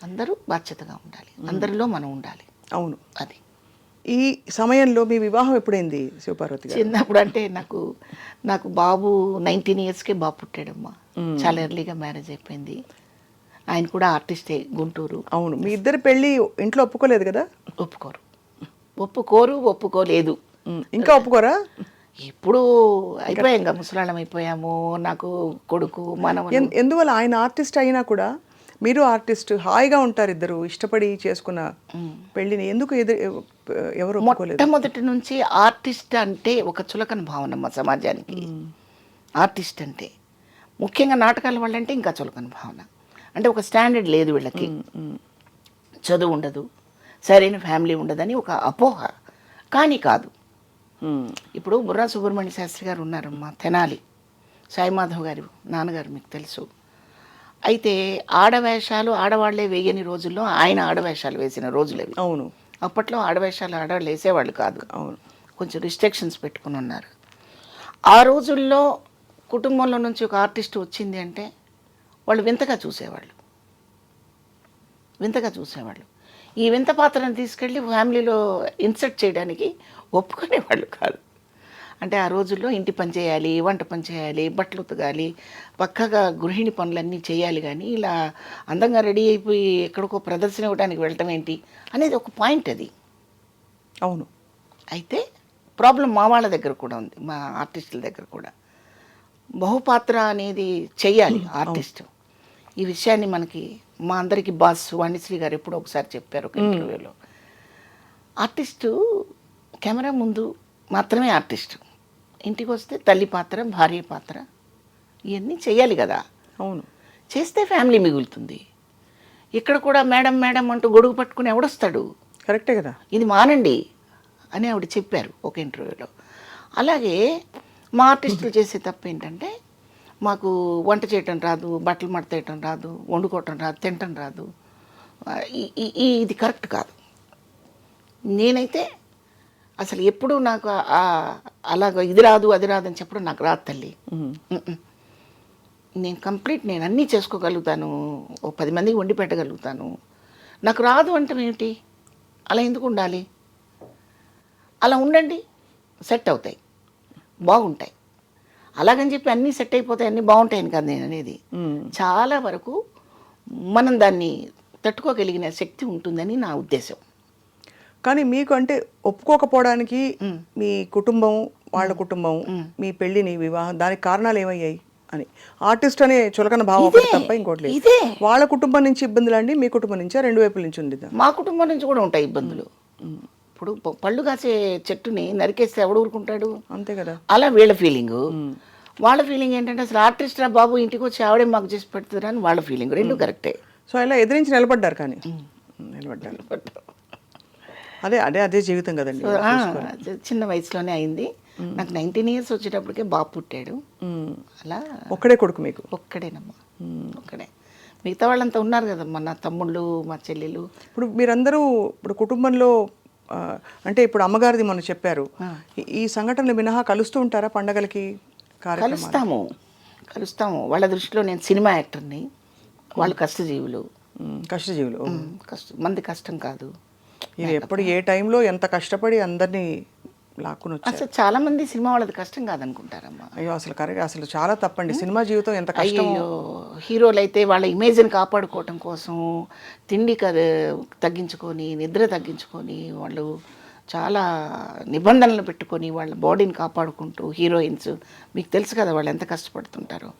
అందరూ బాధ్యతగా ఉండాలి. అందరిలో మనం ఉండాలి. అవును. అది ఈ సమయంలో మీ వివాహం ఎప్పుడైంది శివపార్వతి గారు? చిన్నప్పుడు అంటే నాకు బాబు 19 ఇయర్స్కే బాబు పుట్టాడమ్మా. చాలా ఎర్లీగా మ్యారేజ్ అయిపోయింది. ఆయన కూడా ఆర్టిస్టే, గుంటూరు. అవును. మీ ఇద్దరు పెళ్ళి ఇంట్లో ఒప్పుకోలేదు కదా? ఒప్పుకోలేదు. ఇంకా ఒప్పుకోరా? ఇప్పుడు అయిపోయాం కదా, ముసలాళ్ళం అయిపోయాము. నాకు కొడుకు మనవడు. ఎందువల్ల ఆయన ఆర్టిస్ట్ అయినా కూడా మీరు ఆర్టిస్ట్, హాయిగా ఉంటారు ఇద్దరు, ఇష్టపడి చేసుకున్న పెళ్ళిని ఎందుకు ఎవరు ఒప్పుకోలేదు? మొట్టమొదటి నుంచి ఆర్టిస్ట్ అంటే ఒక చులకన భావన మా సమాజానికి. ఆర్టిస్ట్ అంటే ముఖ్యంగా నాటకాల వాళ్ళంటే ఇంకా చులకన భావన. అంటే ఒక స్టాండర్డ్ లేదు వీళ్ళకి, చదువు ఉండదు, సరైన ఫ్యామిలీ ఉండదని ఒక అపోహ. కానీ కాదు. ఇప్పుడు బుర్రా సుబ్రహ్మణ్య శాస్త్రి గారు ఉన్నారమ్మా, తెనాలి సాయిమాధవ్ గారు నాన్నగారు, మీకు తెలుసు. అయితే ఆడవేషాలు ఆడవాళ్లే వేయని రోజుల్లో ఆయన ఆడవేషాలు వేసిన రోజులు అవి. అవును. అప్పట్లో ఆడవేషాలు ఆడవాళ్ళు వేసేవాళ్ళు కాదు. అవును. కొంచెం రిస్ట్రిక్షన్స్ పెట్టుకుని ఉన్నారు. ఆ రోజుల్లో కుటుంబంలో నుంచి ఒక ఆర్టిస్ట్ వచ్చింది అంటే వాళ్ళు వింతగా చూసేవాళ్ళు. ఈ వింత పాత్రను తీసుకెళ్ళి ఫ్యామిలీలో ఇన్సర్ట్ చేయడానికి ఒప్పుకునేవాళ్ళు కాదు. అంటే ఆ రోజుల్లో ఇంటి పని చేయాలి, వంట పని చేయాలి, బట్టలు ఉతకాలి, పక్కగా గృహిణి పనులన్నీ చేయాలి. కానీ ఇలా అందంగా రెడీ అయిపోయి ఎక్కడికో ప్రదర్శన ఇవ్వడానికి వెళ్ళటం ఏంటి అనేది ఒక పాయింట్ అది. అవును. అయితే ప్రాబ్లం మా వాళ్ళ దగ్గర కూడా ఉంది, మా ఆర్టిస్టుల దగ్గర కూడా. బహుపాత్ర అనేది చెయ్యాలి ఆర్టిస్ట్. ఈ విషయాన్ని మనకి మా అందరికీ బాస్ వాణిశ్రీ గారు ఎప్పుడో ఒకసారి చెప్పారు ఒక ఇంటర్వ్యూలో. ఆర్టిస్టు కెమెరా ముందు మాత్రమే ఆర్టిస్ట్. ఇంటికి వస్తే తల్లి పాత్ర, భార్య పాత్ర, ఇవన్నీ చెయ్యాలి కదా. అవును. చేస్తే ఫ్యామిలీ మిగులుతుంది. ఇక్కడ కూడా మేడం మేడం అంటూ గొడుగు పట్టుకుని ఎవడొస్తాడు? కరెక్టే కదా. ఇది మానండి అని ఆవిడ చెప్పారు ఒక ఇంటర్వ్యూలో. అలాగే మా ఆర్టిస్టులు చేసే తప్పు ఏంటంటే మాకు వంట చేయటం రాదు, బట్టలు మడతేయటం రాదు, వండుకోవటం రాదు, తినటం రాదు. ఇది కరెక్ట్ కాదు. నేనైతే అసలు ఎప్పుడూ నాకు అలాగ ఇది రాదు అది రాదు అని చెప్పడం నాకు రాదు తల్లి. నేను అన్నీ చేసుకోగలుగుతాను, ఓ 10 మందికి వండి పెట్టగలుగుతాను. నాకు రాదు అంటే ఏమిటి? అలా ఎందుకు ఉండాలి? అలా ఉండండి, సెట్ అవుతాయి, బాగుంటాయి. అలాగని చెప్పి అన్నీ సెట్ అయిపోతాయి, అన్నీ బాగుంటాయని కాదు నేను అనేది. చాలా వరకు మనం దాన్ని తట్టుకోగలిగిన శక్తి ఉంటుందని నా ఉద్దేశం. కానీ మీకు అంటే ఒప్పుకోకపోవడానికి మీ కుటుంబం, వాళ్ళ కుటుంబం మీ పెళ్ళిని, వివాహం, దానికి కారణాలు ఏమయ్యాయి అని? ఆర్టిస్ట్ అనే చులకన భావం ఒకటి తప్ప ఇంకోటి లేదు. వాళ్ళ కుటుంబం నుంచి ఇబ్బందులు అండి, మీ కుటుంబం నుంచి, రెండు వైపుల నుంచి ఉంది? మా కుటుంబం నుంచి కూడా ఉంటాయి ఇబ్బందులు. ఇప్పుడు పళ్ళు కాసే చెట్టుని నరికేస్తే ఎవడు ఊరుకుంటాడు? అంతే కదా. అలా వీళ్ళ ఫీలింగు. వాళ్ళ ఫీలింగ్ ఏంటంటే అసలు ఆర్టిస్ట్ రా బాబు, ఇంటికి వచ్చి ఆవిడే మాకు చేసి పెడుతుంది అని వాళ్ళ ఫీలింగ్. రెండు కరెక్టే. సో ఇలా ఎదిరించి నిలబడ్డారు. కానీ నిలబడ్డారు. అదే జీవితం కదండి. చిన్న వయసులోనే అయింది. నాకు 19 ఇయర్స్ వచ్చేటప్పటికే బాబు పుట్టాడు. అలా ఒక్కడే కొడుకు మీకు? ఒక్కడేనమ్మా, ఒక్కడే. మిగతా వాళ్ళంతా ఉన్నారు కదమ్మా, నా తమ్ముళ్ళు, మా చెల్లెలు. ఇప్పుడు మీరందరూ ఇప్పుడు కుటుంబంలో అంటే ఇప్పుడు అమ్మగారిది మనం చెప్పారు, ఈ సంఘటనలు మినహా కలుస్తూ ఉంటారా పండగలకి? కలుస్తాము. వాళ్ళ దృష్టిలో నేను సినిమా యాక్టర్ని, వాళ్ళు కష్టజీవులు. మంది కష్టం కాదు. ఎప్పుడు ఏ టైంలో ఎంత కష్టపడి అందరినీ లాక్కుని వచ్చారు. అసలు చాలా మంది సినిమా వాళ్ళది కష్టం కాదనుకుంటారమ్మా. అయ్యో అసలు కరెక్ట్, అసలు చాలా తప్పండి. సినిమా జీవితం ఎంత కష్టం. హీరోలు అయితే వాళ్ళ ఇమేజ్ని కాపాడుకోవటం కోసం తిండి తగ్గించుకొని, నిద్ర తగ్గించుకొని, వాళ్ళు చాలా నిబంధనలు పెట్టుకొని వాళ్ళ బాడీని కాపాడుకుంటూ, హీరోయిన్స్ మీకు తెలుసు కదా వాళ్ళు ఎంత కష్టపడుతుంటారో.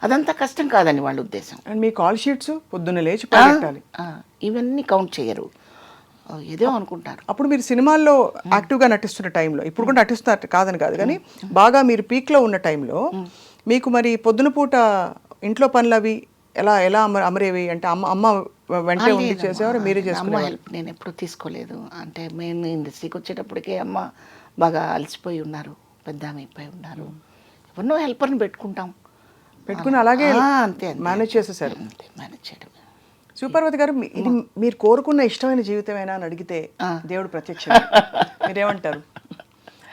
అదంతా కష్టం కాదని వాళ్ళ ఉద్దేశం. అండ్ మీ కాల్ షీట్స్ పొద్దున్న లేచి పెట్టాలి, ఇవన్నీ కౌంట్ చేయరు, ఏదో అనుకుంటారు. అప్పుడు మీరు సినిమాల్లో యాక్టివ్గా నటిస్తున్న టైంలో, ఇప్పుడు కూడా నటిస్తున్నారు కాదని కాదు కానీ బాగా మీరు పీక్లో ఉన్న టైంలో మీకు మరి పొద్దున పూట ఇంట్లో పనులు అవి ఎలా ఎలా అమరేవి అంటే అమ్మ వెంటనే ఉండి చేసేవారు, మీరే అమ్మ చేసుకునేవారు? హెల్ప్ నేను ఎప్పుడు తీసుకోలేదు. అంటే మేము ఇండస్ట్రీకి వచ్చేటప్పటికే అమ్మ బాగా అలసిపోయి ఉన్నారు, పెద్ద ఆమె అయిపోయి ఉన్నారు. ఎవరినో హెల్పర్ని పెట్టుకుని అలాగే అంతే మేనేజ్ చేసేసారు. అంతే మేనేజ్ చేయడం. సుపర్వతి గారు, ఇది మీరు కోరుకున్న ఇష్టమైన జీవితమేనా అని అడిగితే దేవుడు ప్రత్యక్ష మీరేమంటారు?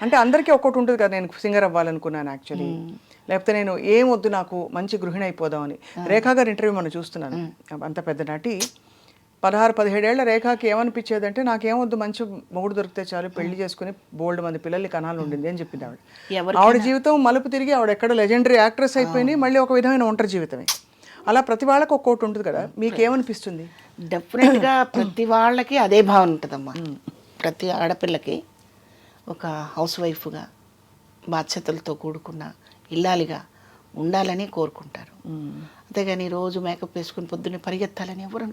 అంటే అందరికీ ఒక్కటి ఉంటుంది కదా, నేను సింగర్ అవ్వాలనుకున్నాను యాక్చువల్లీ, లేకపోతే నేను ఏం వద్దు నాకు మంచి గృహిణి అయిపోదామని. రేఖా గారి ఇంటర్వ్యూ మనం చూస్తున్నాను, అంత పెద్ద నటి 16-17 ఏళ్ల రేఖాకి ఏమనిపించేదంటే నాకేమొద్దు, మంచి మొగుడు దొరికితే చాలు, పెళ్లి చేసుకుని బోల్డ్ మంది పిల్లల్ని కనాలు ఉండింది అని చెప్పింది ఆవిడ. ఆవిడ జీవితం మలుపు తిరిగి ఆవిడ ఎక్కడ లెజెండరీ యాక్ట్రెస్ అయిపోయింది, మళ్ళీ ఒక విధమైన ఒంటరి జీవితమే. అలా ప్రతి వాళ్ళకి ఒక్కోటి ఉంటుంది కదా, మీకేమనిపిస్తుంది? డెఫినెట్గా ప్రతి వాళ్ళకి అదే భావన ఉంటుందమ్మా. ప్రతి ఆడపిల్లకి ఒక హౌస్ వైఫ్గా బాధ్యతలతో కూడుకున్న ఇల్లాలిగా ఉండాలని కోరుకుంటారు. అంతేగాని రోజు మేకప్ వేసుకుని పొద్దున్నే పరిగెత్తాలని ఎవరు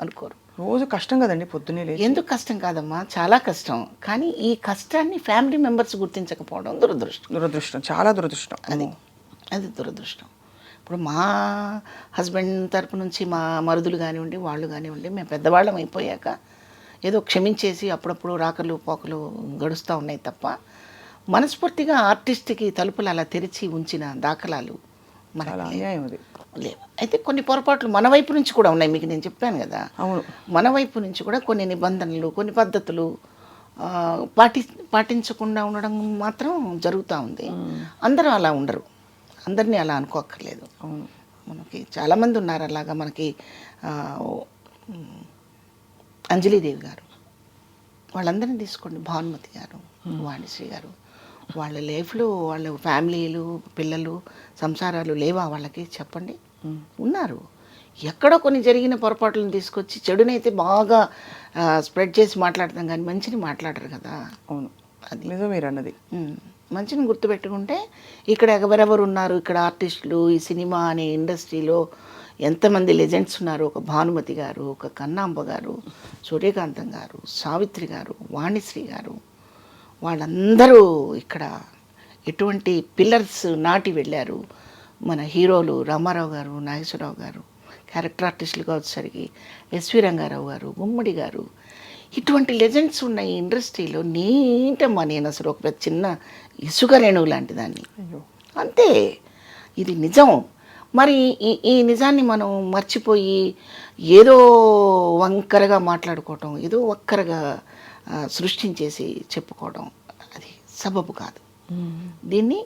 అనుకోరు. రోజు కష్టం కదండి పొద్దున్నే లేచి. ఎందుకు కష్టం కాదమ్మా, చాలా కష్టం. కానీ ఈ కష్టాన్ని ఫ్యామిలీ మెంబర్స్ గుర్తించకపోవడం దురదృష్టం, చాలా దురదృష్టం. అది దురదృష్టం. ఇప్పుడు మా హస్బెండ్ తరపు నుంచి మా మరుదులు కానివ్వండి, వాళ్ళు కానివ్వండి, మేము పెద్దవాళ్ళం అయిపోయాక ఏదో క్షమించేసి అప్పుడప్పుడు రాకలు పోకలు గడుస్తూ ఉన్నాయి తప్ప మనస్ఫూర్తిగా ఆర్టిస్ట్కి తలుపులు అలా తెరిచి ఉంచిన దాఖలాలు మనకి లేవు. అయితే కొన్ని పొరపాట్లు మన వైపు నుంచి కూడా ఉన్నాయి, మీకు నేను చెప్పాను కదా. అవును, మన వైపు నుంచి కూడా కొన్ని నిబంధనలు, కొన్ని పద్ధతులు పాటించకుండా ఉండడం మాత్రం జరుగుతూ ఉంది. అందరూ అలా ఉండరు, అందరినీ అలా అనుకోక్కర్లేదు. మనకి చాలామంది ఉన్నారు అలాగా. మనకి అంజలీదేవి గారు, వాళ్ళందరినీ తీసుకోండి, భానుమతి గారు, వాణిశ్రీ గారు, వాళ్ళ లైఫ్లో వాళ్ళ ఫ్యామిలీలు, పిల్లలు, సంసారాలు లేవా వాళ్ళకి? చెప్పండి, ఉన్నారు. ఎక్కడో కొన్ని జరిగిన పొరపాట్లను తీసుకొచ్చి చెడునైతే బాగా స్ప్రెడ్ చేసి మాట్లాడతాం కానీ మంచిని మాట్లాడరు కదా. అవును, అది నిజం మీరు అన్నది. మంచిని గుర్తుపెట్టుకుంటే ఇక్కడ ఎవరెవరు ఉన్నారు, ఇక్కడ ఆర్టిస్టులు, ఈ సినిమా అనే ఇండస్ట్రీలో ఎంతమంది లెజెండ్స్ ఉన్నారు. ఒక భానుమతి గారు, ఒక కన్నాంబ గారు, సూర్యకాంతం గారు, సావిత్రి గారు, వాణిశ్రీ గారు, వాళ్ళందరూ ఇక్కడ ఎటువంటి పిల్లర్స్ నాటి వెళ్ళారు. మన హీరోలు రామారావు గారు, నాగేశ్వరరావు గారు, క్యారెక్టర్ ఆర్టిస్టులుగా వచ్చేసరికి ఎస్వి రంగారావు గారు, గుమ్మడి గారు, ఇటువంటి లెజెండ్స్ ఉన్న ఈ ఇండస్ట్రీలో నీటమ్మా నేను అసలు ఒక చిన్న ఇసుక రేణువు లాంటి దాన్ని. అంతే, ఇది నిజం. మరి ఈ నిజాన్ని మనం మర్చిపోయి ఏదో వంకరగా మాట్లాడుకోవటం, ఏదో ఒక్కరగా సృష్టించేసి చెప్పుకోవడం అది సబబు కాదు. దీన్ని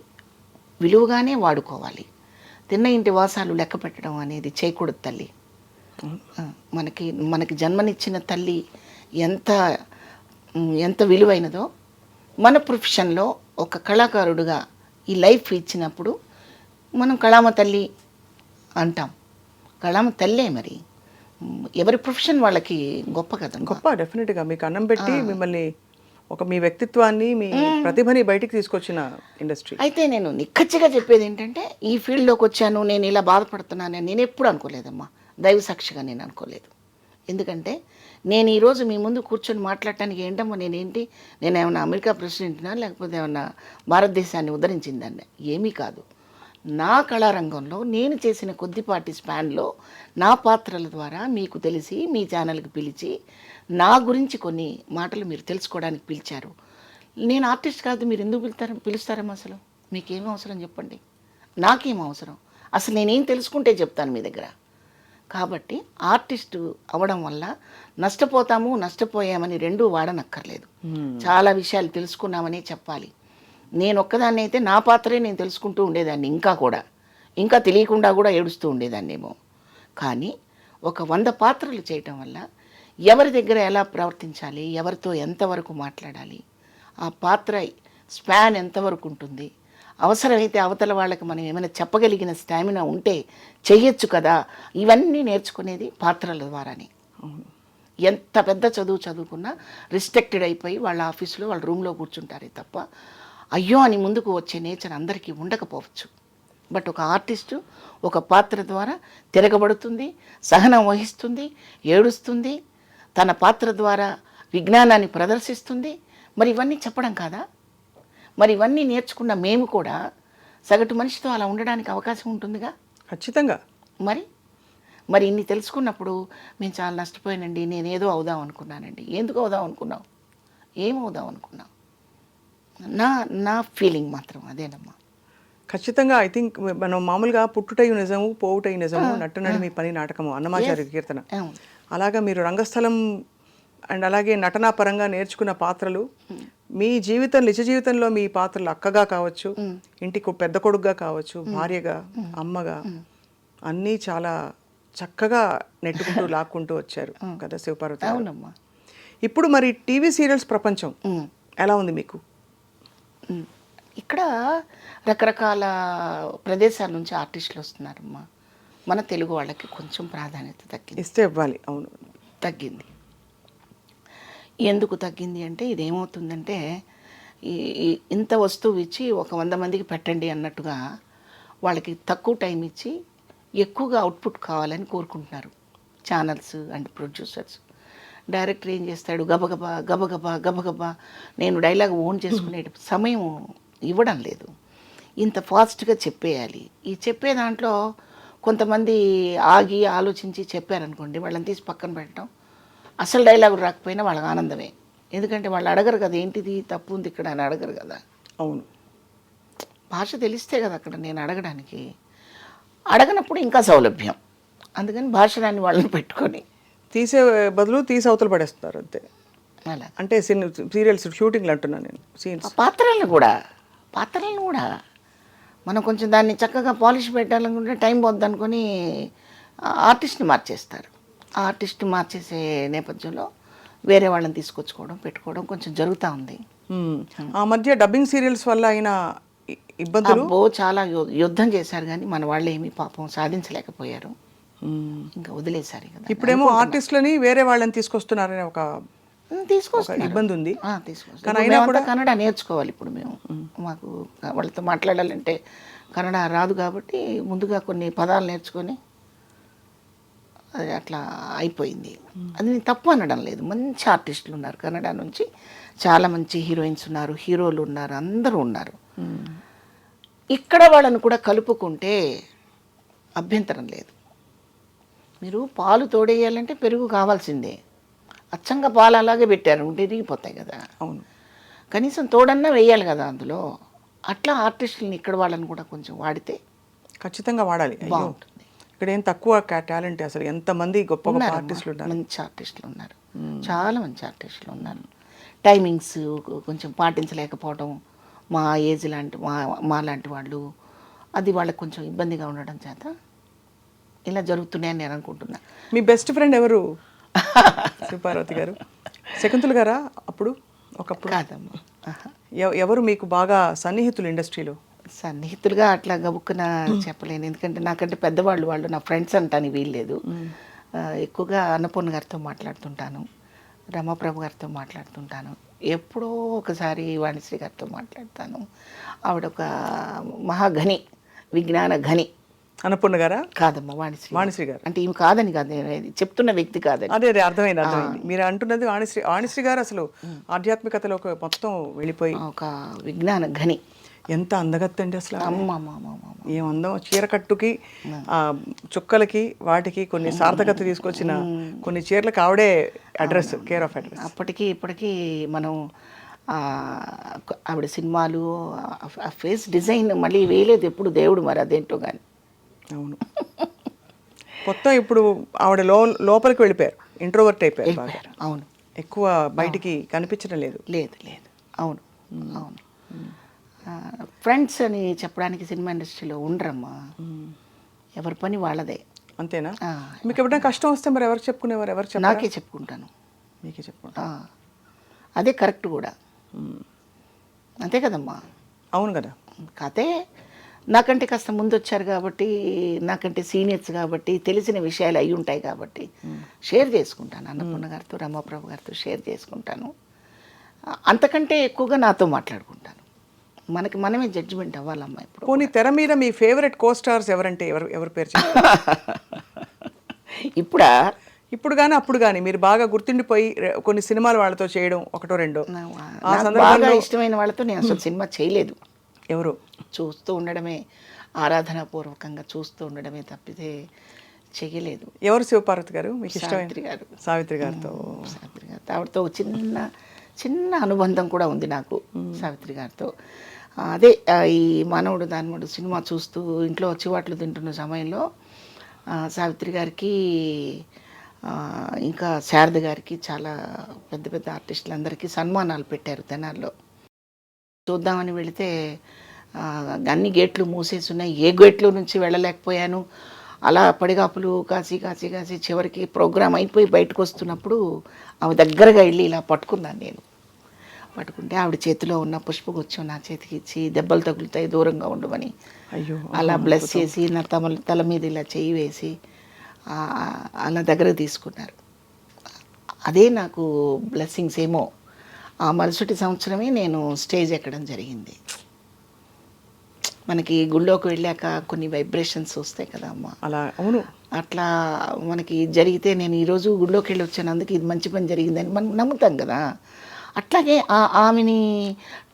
విలువగానే వాడుకోవాలి. తిన్న ఇంటి వాసాలు లెక్క పెట్టడం అనేది చేయకూడదు తల్లి. మనకి జన్మనిచ్చిన తల్లి ఎంత విలువైనదో మన ప్రొఫెషన్లో ఒక కళాకారుడుగా ఈ లైఫ్ ఇచ్చినప్పుడు మనం కళామ తల్లి అంటాం. కళామ తల్లే మరి. ఎవరి ప్రొఫెషన్ వాళ్ళకి గొప్ప కదా. గొప్ప, డెఫినెట్గా మీకు అన్నం పెట్టి మిమ్మల్ని మీ వ్యక్తిత్వాన్ని, మీ ప్రతిభని బయటికి తీసుకొచ్చిన ఇండస్ట్రీ. అయితే నేను నిక్కచ్చిగా చెప్పేది ఏంటంటే, ఈ ఫీల్డ్లోకి వచ్చాను నేను ఇలా బాధపడుతున్నానని నేను ఎప్పుడు అనుకోలేదమ్మా. దైవ సాక్షిగా నేను అనుకోలేదు. ఎందుకంటే నేను ఈరోజు మీ ముందు కూర్చొని మాట్లాడటానికి ఏంటమ్మా, నేను ఏమన్నా అమెరికా ప్రెసిడెంట్నా, లేకపోతే ఏమన్నా భారతదేశాన్ని ఉద్ధరించిందండి? ఏమీ కాదు. నా కళారంగంలో నేను చేసిన కొద్దిపాటి స్పాన్లో నా పాత్రల ద్వారా మీకు తెలిసి మీ ఛానల్కి పిలిచి నా గురించి కొన్ని మాటలు మీరు తెలుసుకోవడానికి పిలిచారు. నేను ఆర్టిస్ట్ కాదు, మీరు ఎందుకు పిలుస్తారమ్మా? అసలు మీకేం అవసరం చెప్పండి, నాకేం అవసరం? అసలు నేనేం తెలుసుకుంటే చెప్తాను మీ దగ్గర. కాబట్టి ఆర్టిస్టు అవ్వడం వల్ల నష్టపోయామని రెండూ వాడనక్కర్లేదు. చాలా విషయాలు తెలుసుకున్నామనే చెప్పాలి. నేను ఒక్కదాన్ని అయితే నా పాత్రే నేను తెలుసుకుంటూ ఉండేదాన్ని, ఇంకా తెలియకుండా కూడా ఏడుస్తూ ఉండేదాన్నేమో. కానీ ఒక 100 పాత్రలు చేయటం వల్ల ఎవరి దగ్గర ఎలా ప్రవర్తించాలి, ఎవరితో ఎంతవరకు మాట్లాడాలి, ఆ పాత్ర స్పాన్ ఎంతవరకు ఉంటుంది, అవసరమైతే అవతల వాళ్ళకి మనం ఏమైనా చెప్పగలిగిన స్టామినా ఉంటే చెయ్యొచ్చు కదా, ఇవన్నీ నేర్చుకునేది పాత్రల ద్వారానే. ఎంత పెద్ద చదువుకున్నా రిస్ట్రిక్టెడ్ అయిపోయి వాళ్ళ ఆఫీసులో వాళ్ళ రూమ్లో కూర్చుంటారే తప్ప అయ్యో అని ముందుకు వచ్చే నేచర్ అందరికీ ఉండకపోవచ్చు. బట్ ఒక ఆర్టిస్టు ఒక పాత్ర ద్వారా తిరగబడుతుంది, సహనం వహిస్తుంది, ఏడుస్తుంది, తన పాత్ర ద్వారా విజ్ఞానాన్ని ప్రదర్శిస్తుంది. మరి ఇవన్నీ చెప్పడం కాదా? మరి ఇవన్నీ నేర్చుకున్న మేము కూడా సగటు మనిషితో అలా ఉండడానికి అవకాశం ఉంటుందిగా. ఖచ్చితంగా. మరి ఇన్ని తెలుసుకున్నప్పుడు మేము చాలా నష్టపోయానండి, నేను ఏదో అవుదాం అనుకున్నానండి. ఎందుకు అవుదాం అనుకున్నావు? ఏమవుదాం అనుకున్నావు? నా ఫీలింగ్ మాత్రం అదేనమ్మా. ఖచ్చితంగా. ఐ థింక్ మనం మామూలుగా పుట్టుటయు నిజము, పోవుటయు నిజము, నటునడి మీ పని నాటకము అన్నమాచార్య కీర్తన. అలాగా మీరు రంగస్థలం అండ్ అలాగే నటనా పరంగా నేర్చుకున్న పాత్రలు, మీ జీవితం నిజ జీవితంలో మీ పాత్రలు అక్కగా కావచ్చు, ఇంటికి పెద్ద కొడుకుగా కావచ్చు, భార్యగా, అమ్మగా, అన్నీ చాలా చక్కగా నెట్టుకుంటూ లాక్కుంటూ వచ్చారు కదా శివపార్వతి. అవునమ్మా. ఇప్పుడు మరి టీవీ సీరియల్స్ ప్రపంచం ఎలా ఉంది మీకు? ఇక్కడ రకరకాల ప్రదేశాల నుంచి ఆర్టిస్టులు వస్తున్నారమ్మా. మన తెలుగు వాళ్ళకి కొంచెం ప్రాధాన్యత తగ్గింది. ఇస్తే ఇవ్వాలి. అవును, తగ్గింది. ఎందుకు తగ్గింది అంటే ఇదేమవుతుందంటే ఇంత వస్తువు ఇచ్చి ఒక 100 మందికి పెట్టండి అన్నట్టుగా వాళ్ళకి తక్కువ టైం ఇచ్చి ఎక్కువగా అవుట్పుట్ కావాలని కోరుకుంటున్నారు ఛానల్స్ అండ్ ప్రొడ్యూసర్స్. డైరెక్టర్ ఏం చేస్తాడు, గబగబా గబగబా గబగబా నేను డైలాగ్ ఓన్ చేసుకునే సమయం ఇవ్వడం లేదు. ఇంత ఫాస్ట్గా చెప్పేయాలి. ఈ చెప్పే దాంట్లో కొంతమంది ఆగి ఆలోచించి చెప్పారనుకోండి, వాళ్ళని తీసి పక్కన పెట్టడం. అసలు డైలాగు రాకపోయినా వాళ్ళకి ఆనందమే. ఎందుకంటే వాళ్ళు అడగరు కదా, ఏంటిది తప్పు ఉంది ఇక్కడ అని అడగరు కదా. అవును, భాష తెలిస్తే కదా అక్కడ నేను అడగడానికి. అడగనప్పుడు ఇంకా సౌలభ్యం. అందుకని భాషరాని వాళ్ళని పెట్టుకొని తీసే బదులు తీసి అవతల పడేస్తున్నారు అంతే. అలా అంటే సీరియల్స్ షూటింగ్లు అంటున్నాను నేను. సీన్స్ పాత్రలను కూడా మనం కొంచెం దాన్ని చక్కగా పాలిష్ పెట్టాలనుకుంటే టైం పోద్ది అనుకొని ఆర్టిస్ట్ని మార్చేస్తారు. ఆ ఆర్టిస్ట్ మార్చేసే నేపథ్యంలో వేరే వాళ్ళని తీసుకొచ్చుకోవడం పెట్టుకోవడం కొంచెం జరుగుతూ ఉంది. ఆ మధ్య డబ్బింగ్ సీరియల్స్ వల్ల అయిన ఇబ్బందులు చాలా యుద్ధం చేశారు, కానీ మన వాళ్ళు ఏమీ పాపం సాధించలేకపోయారు, ఇంకా వదిలేశారు కదా. ఇప్పుడేమో ఆర్టిస్టులని వేరే వాళ్ళని తీసుకొస్తున్నారనే ఒక ఇబ్బంది ఉంది. కానీ అయినా కూడా కన్నడ నేర్చుకోవాలి ఇప్పుడు మేము. మాకు వాళ్ళతో మాట్లాడాలంటే కన్నడ రాదు కాబట్టి ముందుగా కొన్ని పదాలు నేర్చుకొని అది అట్లా అయిపోయింది. అది నేను తప్పు అనడం లేదు. మంచి ఆర్టిస్టులు ఉన్నారు కన్నడ నుంచి, చాలా మంచి హీరోయిన్స్ ఉన్నారు, హీరోలు ఉన్నారు, అందరూ ఉన్నారు. ఇక్కడ వాళ్ళని కూడా కలుపుకుంటే అభ్యంతరం లేదు. మీరు పాలు తోడేయాలంటే పెరుగు కావాల్సిందే. అచ్చంగా పాలు అలాగే పెట్టారు ఉంటే ఇరిగిపోతాయి కదా. అవును, కనీసం తోడన్నా వేయాలి కదా అందులో. అట్లా ఆర్టిస్టులని ఇక్కడ వాళ్ళని కూడా కొంచెం వాడితే ఖచ్చితంగా వాడాలి. బాగుంటుంది. ఇక్కడ ఏం తక్కువ టాలెంట్, అసలు ఎంతమంది గొప్ప ఆర్టిస్టులు ఉన్నారు. మంచి ఆర్టిస్టులు ఉన్నారు, చాలా మంచి ఆర్టిస్టులు ఉన్నారు. టైమింగ్స్ కొంచెం పాటించలేకపోవడం, మా ఏజ్ లాంటి మా లాంటి వాళ్ళు, అది వాళ్ళకి కొంచెం ఇబ్బందిగా ఉండడం చేత ఇలా జరుగుతున్నాయని నేను అనుకుంటున్నా. మీ బెస్ట్ ఫ్రెండ్ ఎవరు? శివపార్వతి గారు. శకుంతల గారా? అప్పుడు ఒకప్పుడు కాదమ్మా. ఎవరు మీకు బాగా సన్నిహితులు ఇండస్ట్రీలో? సన్నిహితులుగా అట్లా గబుక్కున చెప్పలేను, ఎందుకంటే నాకంటే పెద్దవాళ్ళు, వాళ్ళు నా ఫ్రెండ్స్ అంటానికి వీల్లేదు. ఎక్కువగా అన్నపూర్ణ గారితో మాట్లాడుతుంటాను, రమాప్రభు గారితో మాట్లాడుతుంటాను, ఎప్పుడో ఒకసారి వాణిశ్రీ గారితో మాట్లాడతాను. ఆవిడ ఒక మహాఘని, విజ్ఞాన ఘని. అన్నపూర్ణ గారా? కాదమ్మా, వాణిశ్రీ గారు. అంటే ఈమె కాదని కాదు, చెప్తున్న వ్యక్తి కాదని. అదే అర్థమైంది. మీరు అంటున్నది వాణిశ్రీ గారు అసలు ఆధ్యాత్మికతలో మొత్తం వెళ్ళిపోయి ఒక విజ్ఞాన ఘని. ఎంత అందగత్తండి అసలు. అమ్మ ఏం అందం. చీరకట్టుకి చుక్కలకి వాటికి కొన్ని సార్థకత తీసుకొచ్చిన కొన్ని చీరలకు ఆవిడే అడ్రస్, కేర్ ఆఫ్ అడ్రస్. అప్పటికి ఇప్పటికీ మనం ఆవిడ సినిమాలు, ఆ ఫేస్ డిజైన్ మళ్ళీ వేయలేదు ఎప్పుడు దేవుడు, మరి అదేంటో కానీ. అవును, మొత్తం ఇప్పుడు ఆవిడ లోపలికి వెళ్ళిపోయారు, ఇంట్రోవర్ట్ అయిపోయారు బాగా. అవును, ఎక్కువ బయటికి కనిపించడం లేదు. అవును అవును. ఫ్రెండ్స్ అని చెప్పడానికి సినిమా ఇండస్ట్రీలో ఉండరమ్మా, ఎవరి పని వాళ్ళదే. అంతేనా? మీకు ఎప్పుడైనా కష్టం వస్తే మరి ఎవరికి చెప్పుకునేవారు? ఎవరు చెప్పారు? నాకే చెప్పుకుంటాను. మీకే చెప్పుకుంటా. అదే కరెక్ట్ కూడా. అంతే కదమ్మా. అవును కదా. కాతే నాకంటే కాస్త ముందు వచ్చారు కాబట్టి, నాకంటే సీనియర్స్ కాబట్టి, తెలిసిన విషయాలు అయి ఉంటాయి కాబట్టి షేర్ చేసుకుంటాను. అన్నపూర్ణ గారితో, రమాప్రభు గారితో షేర్ చేసుకుంటాను. అంతకంటే ఎక్కువగా నాతో మాట్లాడుకుంటాను. మనకి మనమే జడ్జిమెంట్ అవ్వాలమ్మా ఇప్పుడు. పోనీ తెర మీద మీ ఫేవరెట్ కో స్టార్స్ ఎవరంటే ఎవరి పేరు చెప్తారు? ఇప్పుడా ఇప్పుడు కానీ అప్పుడు కానీ మీరు బాగా గుర్తుండిపోయి కొన్ని సినిమాలు వాళ్ళతో చేయడం ఒకటో రెండో ఆ నాకు సందర్భంలో బాగా ఇష్టమైన వాళ్ళతో నేను అసలు సినిమా చేయలేదు. ఎవరు? చూస్తూ ఉండడమే, ఆరాధనాపూర్వకంగా చూస్తూ ఉండడమే తప్పితే చెయ్యలేదు. ఎవరు శివపార్వతి గారు మీకు ఇష్టమైన? సావిత్రి గారు. సావిత్రి గారితో. సావిత్రి గారితో ఆవిడతో చిన్న అనుబంధం కూడా ఉంది నాకు సావిత్రి గారితో. అదే ఈ మానవుడు దానవుడు సినిమా చూస్తూ ఇంట్లో చివాట్లు తింటున్న సమయంలో సావిత్రి గారికి ఇంకా శారద గారికి చాలా పెద్ద పెద్ద ఆర్టిస్టులందరికీ సన్మానాలు పెట్టారు తెనాల్లో. చూద్దామని వెళితే అన్ని గేట్లు మూసేసి ఉన్నాయి. ఏ గేట్లు నుంచి వెళ్ళలేకపోయాను. అలా పడిగాపులు కాసి కాసి కాసి చివరికి ప్రోగ్రాం అయిపోయి బయటకు వస్తున్నప్పుడు ఆమె దగ్గరగా వెళ్ళి ఇలా పట్టుకున్నాను నేను. పట్టుకుంటే ఆవిడ చేతిలో ఉన్న పుష్పగుచ్చం నా చేతికి ఇచ్చి దెబ్బలు తగులుతాయి దూరంగా ఉండమని అయ్యో అలా బ్లెస్ చేసి నా తల మీద ఇలా చేయి వేసి అలా దగ్గరకు తీసుకున్నారు. అదే నాకు బ్లెస్సింగ్స్ ఏమో. ఆ మరుసటి సంవత్సరమే నేను స్టేజ్ ఎక్కడం జరిగింది. మనకి గుళ్ళోకి వెళ్ళాక కొన్ని వైబ్రేషన్స్ వస్తాయి కదా అమ్మ. అలా అవును. అట్లా మనకి జరిగితే నేను ఈరోజు గుళ్ళోకి వెళ్ళి వచ్చానందుకు ఇది మంచి పని జరిగిందని మనం నమ్ముతాం కదా. అట్లాగే ఆమెని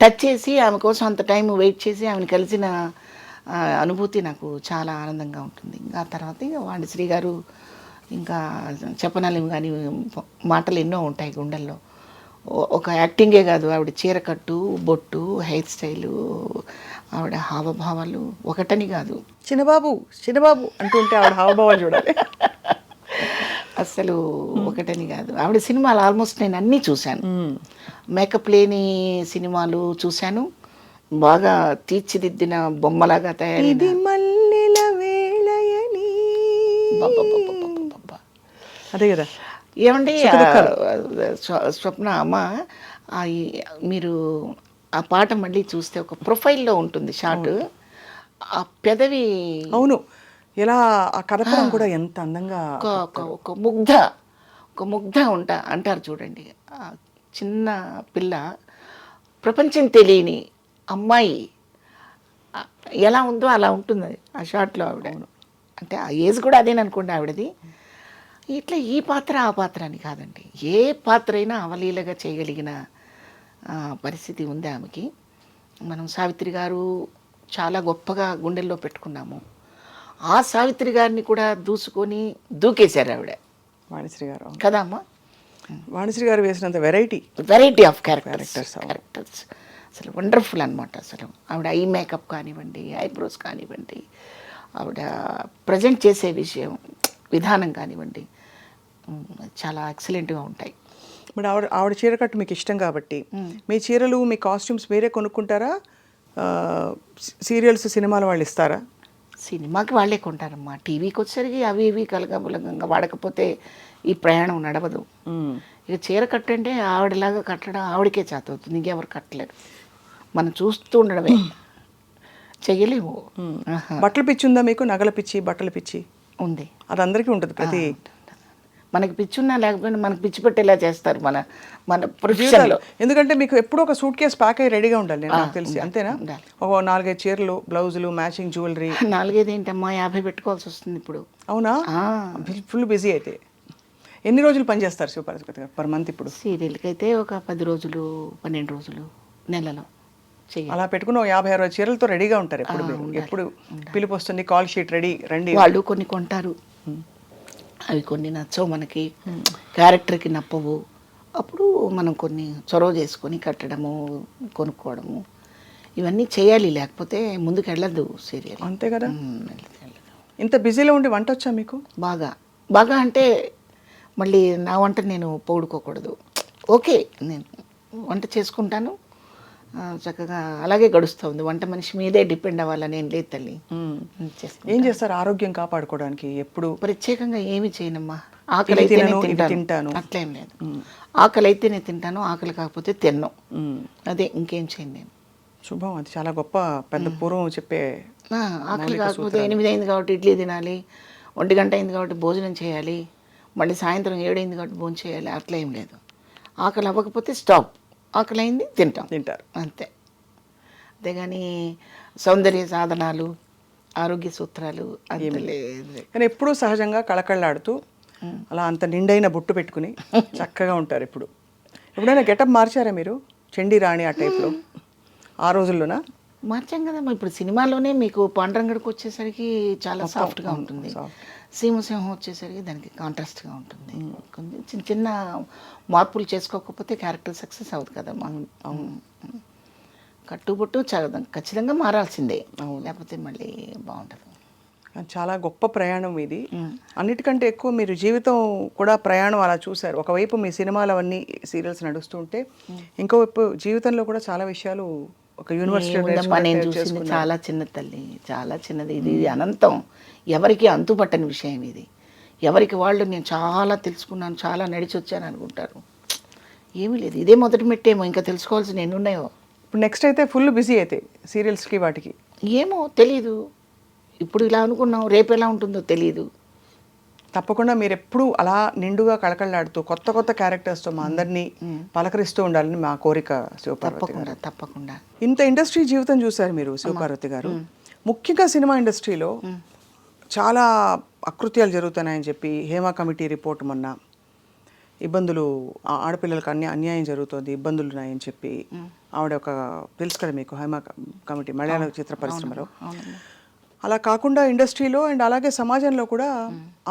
టచ్ చేసి ఆమె కోసం అంత టైం వెయిట్ చేసి ఆమెను కలిసిన అనుభూతి నాకు చాలా ఆనందంగా ఉంటుంది. ఇంకా తర్వాత ఇంకా వాణిశ్రీ గారు ఇంకా చెప్పనాలేము కానీ మాటలు ఎన్నో ఉంటాయి గుండెల్లో. ఒక యాక్టింగే కాదు, ఆవిడ చీరకట్టు, బొట్టు, హెయిర్ స్టైలు, ఆవిడ హావభావాలు ఒకటని కాదు. చిన్నబాబు చిన్నబాబు అంటుంటే ఆవిడ హావభావాలు చూడాలి. అసలు ఒకటని కాదు. ఆవిడ సినిమాలు ఆల్మోస్ట్ నేను అన్నీ చూశాను. మేకప్ లేని సినిమాలు చూశాను. బాగా తీర్చిదిద్దిన బొమ్మలాగా తయారైన అదే కదా. ఏమండి స్వప్న అమ్మ, మీరు ఆ పాట మళ్ళీ చూస్తే ఒక ప్రొఫైల్లో ఉంటుంది షాట్. ఆ పెదవి అవును, ఎలా ఆ కదపడం కూడా ఎంత అందంగా. ఒక ముగ్ధ అంటారు చూడండి. చిన్న పిల్ల, ప్రపంచం తెలియని అమ్మాయి ఎలా ఉందో అలా ఉంటుంది ఆ షాట్లో ఆవిడ. అంటే ఆ ఏజ్ కూడా అదేననుకోండి ఆవిడది. ఇట్లా ఈ పాత్ర ఆ పాత్ర అని కాదండి, ఏ పాత్ర అయినా అవలీలగా చేయగలిగిన పరిస్థితి ఉంది ఆమెకి. మనం సావిత్రి గారు చాలా గొప్పగా గుండెల్లో పెట్టుకున్నాము. ఆ సావిత్రి గారిని కూడా దూకేశారు ఆవిడ. వాణిశ్రీ గారు కదా అమ్మా. వాణిశ్రీ గారు వేసినంత వెరైటీ ఆఫ్ క్యారెక్టర్స్ అసలు వండర్ఫుల్ అనమాట. అసలు ఆవిడ ఐ మేకప్ కానివ్వండి, ఐబ్రోస్ కానివ్వండి, ఆవిడ ప్రజెంట్ చేసే విధానం కానివ్వండి, చాలా ఎక్సలెంట్గా ఉంటాయి. మరి ఆవిడ చీర కట్టు మీకు ఇష్టం కాబట్టి మీ చీరలు, మీ కాస్ట్యూమ్స్ మీరే కొనుక్కుంటారా? సీరియల్స్, సినిమాలు వాళ్ళు ఇస్తారా? సినిమాకి వాళ్ళే కొంటారమ్మా. టీవీకి వచ్చేసరికి అవి ఇవి కలగబులగంగా వాడకపోతే ఈ ప్రయాణం నడవదు. ఇక చీర కట్టంటే ఆవిడలాగా కట్టడం ఆవిడకే చేత అవుతుంది, ఇంకెవరు కట్టలేరు. మనం చూస్తూ ఉండడమే, చెయ్యలేము. బట్టల పిచ్చి ఉందా మీకు? నగల పిచ్చి, బట్టల పిచ్చి ఉంది. అది అందరికీ ఉంటుంది. ప్రతి మనకి పిచ్చి ఉన్నా లేకపోయినా మనకి పిచ్చి పెట్టేలా చేస్తారు మన ప్రొఫెషన్లో. ఎందుకంటే మీకు ఎప్పుడూ ఒక సూట్ కేసు ప్యాక్ అయ్యి రెడీగా ఉండాలి నాకు తెలిసి, అంతేనా? ఒక 4-5 చీరలు, బ్లౌజులు, మ్యాచింగ్ జ్యువెలరీ. 4-5 ఏంటమ్మా, 50 పెట్టుకోవాల్సి వస్తుంది ఇప్పుడు. అవునా? ఫుల్ బిజీ అయితే. ఎన్ని రోజులు పనిచేస్తారు శివపార్వతి గారు పర్ మంత్ ఇప్పుడు? సీరియల్కి అయితే ఒక 10 రోజులు, 12 రోజులు, నెలలో అలా పెట్టుకుని 50-60 చీరలతో రెడీగా ఉంటారు ఎప్పుడు మీరు? ఎప్పుడు పిలుపు వస్తుంది, కాల్ షీట్ రెడీ రండి? వాళ్ళు కొన్ని కొంటారు, అవి కొన్ని నచ్చవు మనకి, క్యారెక్టర్కి నప్పవు. అప్పుడు మనం కొన్ని చొరవ చేసుకొని కట్టడము, కొనుక్కోవడము, ఇవన్నీ చేయాలి. లేకపోతే ముందుకు వెళ్ళదు సీరియల్. అంతే కదా. ఇంత బిజీలో ఉండి వంట వచ్చా మీకు? బాగా అంటే మళ్ళీ నా వంట నేను పొగుడుకోకూడదు. ఓకే, నేను వంట చేసుకుంటాను చక్కగా, అలాగే గడుస్తుంది. వంట మనిషి మీదే డిపెండ్ అవ్వాలని ఏం లేదు తల్లి. ఏం చేస్తారు ఆరోగ్యం కాపాడుకోవడానికి? ఎప్పుడు ప్రత్యేకంగా ఏమి చేయనమ్మా. ఆకలి అయితేనే తింటాను, అట్లేం లేదు. ఆకలి అయితేనే తింటాను, ఆకలి కాకపోతే తిన్నాం, అదే, ఇంకేం చేయను నేను. శుభం, అది చాలా గొప్ప పెద్ద పూర్వం చెప్పే. ఆకలి కాకపోతే 8 అయింది కాబట్టి ఇడ్లీ తినాలి, 1 గంట అయింది కాబట్టి భోజనం చేయాలి, మళ్ళీ సాయంత్రం 7 అయింది కాబట్టి భోజనం చేయాలి, అట్లా ఏం లేదు. ఆకలి అవ్వకపోతే స్టాప్, ఆకలి అయింది తింటారు అంతే. అంతేగాని సౌందర్య సాధనాలు, ఆరోగ్య సూత్రాలు అంత లేదు. కానీ ఎప్పుడూ సహజంగా కళకళలాడుతూ అలా అంత నిండైన బొట్టు పెట్టుకుని చక్కగా ఉంటారు. ఎప్పుడైనా గెటప్ మార్చారా మీరు? చండీ రాణి ఆ టైప్లో ఆ రోజుల్లోనా? మార్చాం కదమ్మా. ఇప్పుడు సినిమాలోనే మీకు పాండురంగడికి వచ్చేసరికి చాలా సాఫ్ట్గా ఉంటుంది, సీమసింహం వచ్చేసరికి దానికి కాంట్రాస్ట్గా ఉంటుంది. కొంచెం చిన్న చిన్న మార్పులు చేసుకోకపోతే క్యారెక్టర్ సక్సెస్ అవుతుంది కదమ్మా. కట్టుబొట్టు ఖచ్చితంగా మారాల్సిందే, లేకపోతే మళ్ళీ బాగుంటుంది. చాలా గొప్ప ప్రయాణం ఇది. అన్నిటికంటే ఎక్కువ మీరు జీవితం కూడా ప్రయాణం అలా చూశారు. ఒకవైపు మీ సినిమాలు అవన్నీ సీరియల్స్ నడుస్తుంటే ఇంకోవైపు జీవితంలో కూడా చాలా విషయాలు ఒక యూనివర్సిటీ నేను చూసింది చాలా చిన్న తల్లి, చాలా చిన్నది. ఇది అనంతం, ఎవరికి అంతుపట్టని విషయం ఇది. ఎవరికి వాళ్ళు నేను చాలా తెలుసుకున్నాను, చాలా నడిచి వచ్చాను అనుకుంటారు. ఏమీ లేదు, ఇదే మొదటి మెట్టేమో, ఇంకా తెలుసుకోవాల్సిన ఎన్ని ఉన్నాయో. ఇప్పుడు నెక్స్ట్ అయితే ఫుల్ బిజీ అయితే సీరియల్స్కి వాటికి ఏమో తెలీదు. ఇప్పుడు ఇలా అనుకున్నాం, రేపు ఎలా ఉంటుందో తెలీదు. తప్పకుండా మీరు ఎప్పుడూ అలా నిండుగా కళకళలాడుతూ కొత్త కొత్త క్యారెక్టర్స్తో మా అందరినీ పలకరిస్తూ ఉండాలని మా కోరిక శివపార్వతి గారు. తప్పకుండా. ఇంత ఇండస్ట్రీ జీవితం చూశారు మీరు శివపార్వతి గారు. ముఖ్యంగా సినిమా ఇండస్ట్రీలో చాలా అకృత్యాలు జరుగుతున్నాయని చెప్పి హేమా కమిటీ రిపోర్ట్ మొన్న ఇబ్బందులు, ఆడపిల్లలకు అన్యాయం జరుగుతుంది, ఇబ్బందులు ఉన్నాయని చెప్పి ఆవిడ ఒక తెలుసు కదా మీకు, హేమా కమిటీ మలయాళ చిత్ర పరిశ్రమలో. అలా కాకుండా ఇండస్ట్రీలో అండ్ అలాగే సమాజంలో కూడా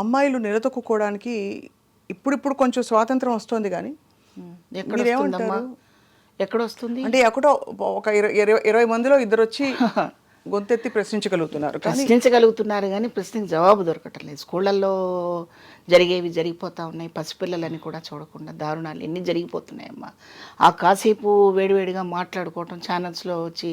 అమ్మాయిలు నిలదొక్కుకోవడానికి ఇప్పుడిప్పుడు కొంచెం స్వాతంత్రం వస్తుంది. కానీ మీరేమంటారు? ఎక్కడ వస్తుంది అంటే ఎక్కడో ఒక 20 మందిలో ఇద్దరు వచ్చి గొంతెత్తి ప్రశ్నించగలుగుతున్నారు కానీ ప్రశ్నకి జవాబు దొరకటం లేదు. స్కూళ్ళల్లో జరిగేవి జరిగిపోతూ ఉన్నాయి. పసిపిల్లలని కూడా చూడకుండా దారుణాలు ఎన్ని జరిగిపోతున్నాయమ్మా. ఆ కాసేపు వేడివేడిగా మాట్లాడుకోవటం, ఛానల్స్లో వచ్చి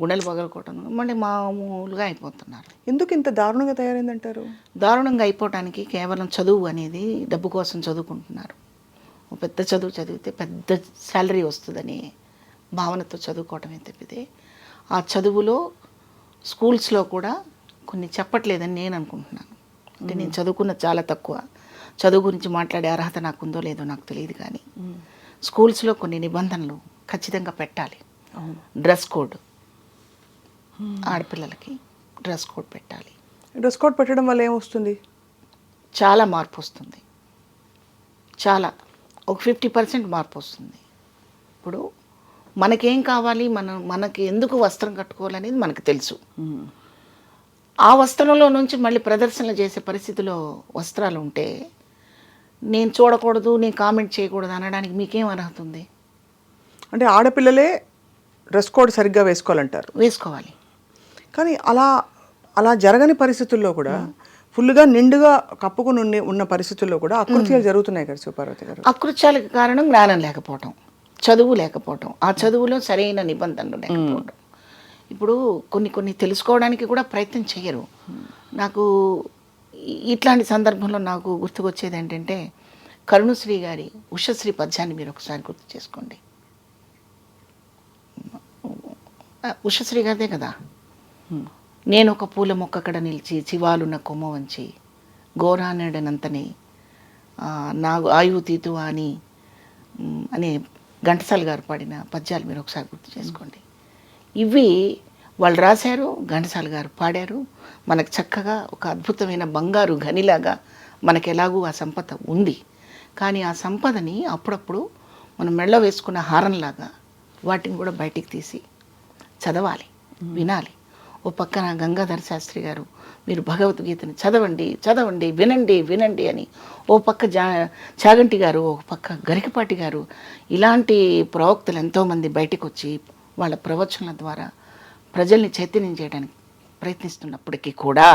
గుండెలు పగలుకోవటం, మళ్ళీ మామూలుగా అయిపోతున్నారు. ఎందుకు ఇంత దారుణంగా తయారైందంటారు? దారుణంగా అయిపోవటానికి కేవలం చదువు అనేది డబ్బు కోసం చదువుకుంటున్నారు. పెద్ద చదువు చదివితే పెద్ద శాలరీ వస్తుందని భావనతో చదువుకోవటమే తప్పితే ఆ చదువులో స్కూల్స్లో కూడా కొన్ని చెప్పట్లేదని నేను అనుకుంటున్నాను. అంటే నేను చదువుకున్న చాలా తక్కువ, చదువు గురించి మాట్లాడే అర్హత నాకుందో లేదో నాకు తెలియదు. కానీ స్కూల్స్లో కొన్ని నిబంధనలు ఖచ్చితంగా పెట్టాలి. డ్రెస్ కోడ్, ఆడపిల్లలకి డ్రెస్ కోడ్ పెట్టాలి. డ్రెస్ కోడ్ పెట్టడం వల్ల ఏమొస్తుంది? చాలా మార్పు వస్తుంది. చాలా ఒక 50% మార్పు వస్తుంది. ఇప్పుడు మనకేం కావాలి, మనకి ఎందుకు వస్త్రం కట్టుకోవాలనేది మనకు తెలుసు. ఆ వస్త్రంలో నుంచి మళ్ళీ ప్రదర్శనలు చేసే పరిస్థితిలో వస్త్రాలు ఉంటే నేను చూడకూడదు, నేను కామెంట్ చేయకూడదు అనడానికి మీకేం అర్హత ఉంది? అంటే ఆడపిల్లలే డ్రెస్ కోడ్ సరిగ్గా వేసుకోవాలంటారు. వేసుకోవాలి. కానీ అలా జరగని పరిస్థితుల్లో కూడా ఫుల్గా నిండుగా కప్పుకుని ఉన్న పరిస్థితుల్లో కూడా అకృత్యాలు జరుగుతున్నాయి కదా శివపార్వతి గారు. అకృత్యాలకు కారణం జ్ఞానం లేకపోవటం, చదువు లేకపోవటం, ఆ చదువులో సరైన నిబంధనలు లేకపోవటం. ఇప్పుడు కొన్ని తెలుసుకోవడానికి కూడా ప్రయత్నం చేయరు. నాకు ఇట్లాంటి సందర్భంలో నాకు గుర్తుకొచ్చేది ఏంటంటే కరుణశ్రీ గారి ఉషశ్రీ పద్యాన్ని మీరు ఒకసారి గుర్తు చేసుకోండి. ఉషశ్రీ గారిదే కదా. నేను ఒక పూల మొక్కకడ నిలిచి చివాలున్న కొమ్మ వంచి గోరానేడనంతని నా ఆయువు తీతు అనే ఘంటసాల గారు పాడిన పద్యాలు మీరు ఒకసారి గుర్తు చేసుకోండి. ఇవి వాళ్ళు రాశారు, ఘంటసాల గారు పాడారు. మనకు చక్కగా ఒక అద్భుతమైన బంగారు గనిలాగా మనకు ఎలాగూ ఆ సంపద ఉంది. కానీ ఆ సంపదని అప్పుడప్పుడు మనం మెళ్ళ వేసుకున్న హారంలాగా వాటిని కూడా బయటికి తీసి చదవాలి, వినాలి. ఓ పక్కన గంగాధర శాస్త్రి గారు మీరు భగవద్గీతని చదవండి, చదవండి, వినండి, వినండి అని, ఓ పక్క చాగంటి గారు, ఒక పక్క గరికపాటి గారు, ఇలాంటి ప్రవక్తలు ఎంతోమంది బయటకు వచ్చి వాళ్ళ ప్రవచనాల ద్వారా ప్రజల్ని చైతన్యం చేయడానికి ప్రయత్నిస్తున్నప్పటికీ కూడా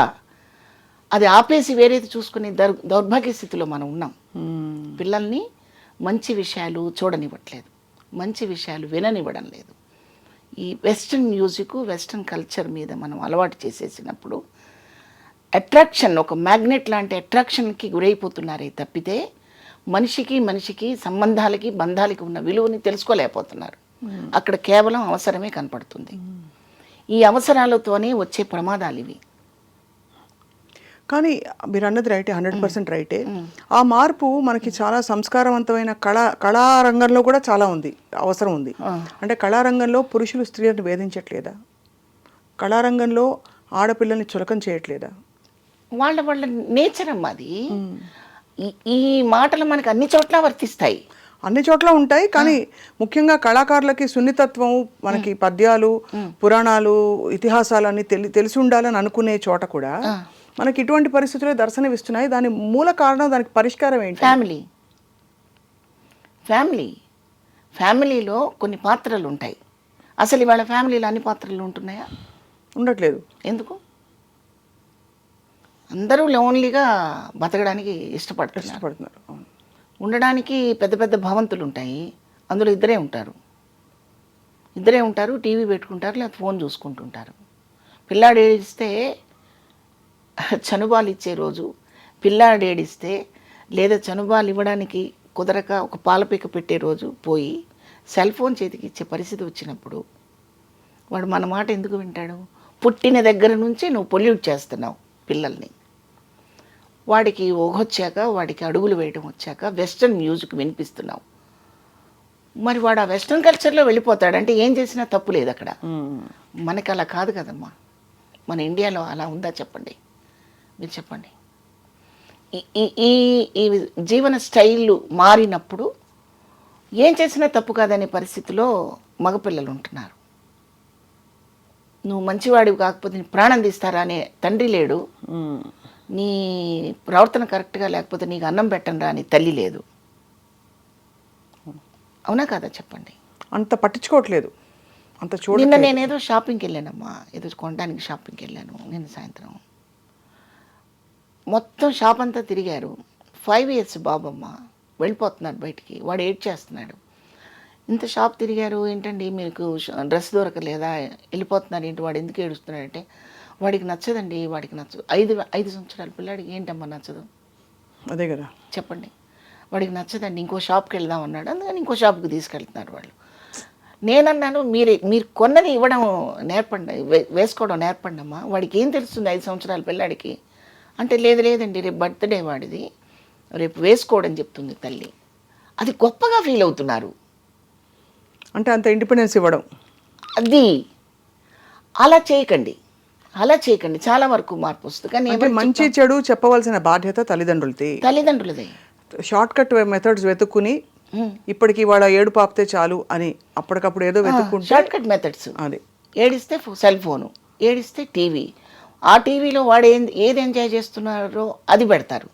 అది ఆపేసి వేరేది చూసుకునే దౌర్భాగ్య స్థితిలో మనం ఉన్నాం. పిల్లల్ని మంచి విషయాలు చూడనివ్వట్లేదు, మంచి విషయాలు విననివ్వడం లేదు. ఈ వెస్ట్రన్ మ్యూజిక్, వెస్ట్రన్ కల్చర్ మీద మనం అలవాటు చేసేసినప్పుడు అట్రాక్షన్, ఒక మ్యాగ్నెట్ లాంటి అట్రాక్షన్కి గురైపోతున్నారే తప్పితే మనిషికి సంబంధాలకి, బంధాలకి ఉన్న విలువని తెలుసుకోలేకపోతున్నారు. అక్కడ కేవలం అవసరమే కనపడుతుంది. ఈ అవసరాలతోనే వచ్చే ప్రమాదాలు ఇవి. కానీ మీరు అన్నది రైటే, 100% రైటే. ఆ మార్పు మనకి చాలా సంస్కారవంతమైన కళారంగంలో కూడా చాలా ఉంది, అవసరం ఉంది. అంటే కళారంగంలో పురుషులు స్త్రీలను వేధించట్లేదా? కళారంగంలో ఆడపిల్లల్ని చులకం చేయట్లేదా? వాళ్ళ నేచర్ అమ్మా అది. ఈ మాటలు మనకి అన్ని చోట్ల వర్తిస్తాయి. అన్ని చోట్ల ఉంటాయి, కానీ ముఖ్యంగా కళాకారులకి సున్నితత్వం, మనకి పద్యాలు, పురాణాలు, ఇతిహాసాలు అన్ని తెలిసి ఉండాలని అనుకునే చోట కూడా మనకి ఇటువంటి పరిస్థితులే దర్శనమిస్తున్నాయి. దాని మూల కారణం, దానికి పరిష్కారం ఏంటి? ఫ్యామిలీలో కొన్ని పాత్రలు ఉంటాయి. అసలు ఇవాళ ఫ్యామిలీలో అన్ని పాత్రలు ఉంటున్నాయా? ఉండట్లేదు. ఎందుకు? అందరూ లోన్లీగా బతకడానికి ఇష్టపడుతున్నారు. ఉండడానికి పెద్ద పెద్ద భవంతులు ఉంటాయి, అందులో ఇద్దరే ఉంటారు, టీవీ పెట్టుకుంటారు, లేదా ఫోన్ చూసుకుంటుంటారు. పిల్లాడు ఏడిస్తే చనుబాలు ఇచ్చే రోజు, పిల్లాడు ఏడిస్తే లేదా చనుబాలు ఇవ్వడానికి కుదరక ఒక పాలపీక పెట్టే రోజు పోయి సెల్ ఫోన్ చేతికి ఇచ్చే పరిస్థితి వచ్చినప్పుడు వాడు మన మాట ఎందుకు వింటాడు? పుట్టిన దగ్గర నుంచి నువ్వు పొల్యూట్ చేస్తున్నావు పిల్లల్ని. వాడికి ఊహొచ్చాక, వాడికి అడుగులు వేయడం వచ్చాక వెస్ట్రన్ మ్యూజిక్ వినిపిస్తున్నావు. మరి వాడు ఆ వెస్ట్రన్ కల్చర్లో వెళ్ళిపోతాడంటే ఏం చేసినా తప్పు లేదు అక్కడ. మనకి అలా కాదు కదమ్మా. మన ఇండియాలో అలా ఉందా చెప్పండి, మీరు చెప్పండి. ఈ జీవన స్టైల్ మారినప్పుడు ఏం చేసినా తప్పు కాదనే పరిస్థితిలో మగపిల్లలు ఉంటున్నారు. నువ్వు మంచివాడివి కాకపోతే నీ ప్రాణం తీస్తారా అనే తండ్రి లేడు, నీ ప్రవర్తన కరెక్ట్గా లేకపోతే నీకు అన్నం పెట్టను రా అని తల్లి లేదు. అవునా కాదా చెప్పండి? అంత పట్టించుకోవట్లేదు, అంత నిన్న నేనేదో షాపింగ్కి వెళ్ళానమ్మా, ఏదో కొనడానికి షాపింగ్కి వెళ్ళాను నిన్న సాయంత్రం. మొత్తం షాప్ అంతా తిరిగారు. 5 years బాబమ్మ వెళ్ళిపోతున్నాడు బయటికి. వాడు ఏడ్ చేస్తున్నాడు. ఇంత షాప్ తిరిగారు ఏంటండి, మీకు డ్రెస్ దొరకలేదా, వెళ్ళిపోతున్నారు ఏంటి, వాడు ఎందుకు ఏడుస్తున్నాడంటే వాడికి నచ్చదండి, వాడికి నచ్చదు. 5 సంవత్సరాల పిల్లాడికి ఏంటమ్మా నచ్చదు? అదే కదా చెప్పండి. వాడికి నచ్చదండి, ఇంకో షాప్కి వెళ్దాం అన్నాడు, అందుకని ఇంకో షాప్కి తీసుకెళ్తున్నారు వాళ్ళు. నేనన్నాను, మీరు కొన్నది ఇవ్వడం నేర్పండి, వేసుకోవడం నేర్పండి అమ్మా. వాడికి ఏం తెలుస్తుంది 5 సంవత్సరాల పిల్లాడికి అంటే? లేదండి, రేపు బర్త్డే వాడిది, రేపు వేసుకోవడం చెప్తుంది తల్లి. అది గొప్పగా ఫీల్ అవుతున్నారు. అంటే అంత ఇండిపెండెన్స్ ఇవ్వడం. అది అలా చేయకండి. చాలా వరకు మార్పు వస్తుంది. కానీ మంచి చెడు చెప్పవలసిన బాధ్యత తల్లిదండ్రులదే. షార్ట్ కట్ మెథడ్స్ వెతుక్కుని ఇప్పటికి వాళ్ళ ఏడు పాపితే చాలు అని అప్పటికప్పుడు ఏదో వెతుక్కుంటే, షార్ట్ కట్ మెథడ్స్. అది ఏడిస్తే సెల్ ఫోను, ఏడిస్తే టీవీ, ఆ టీవీలో వాడు ఏది ఎంజాయ్ చేస్తున్నారో అది పెడతారు.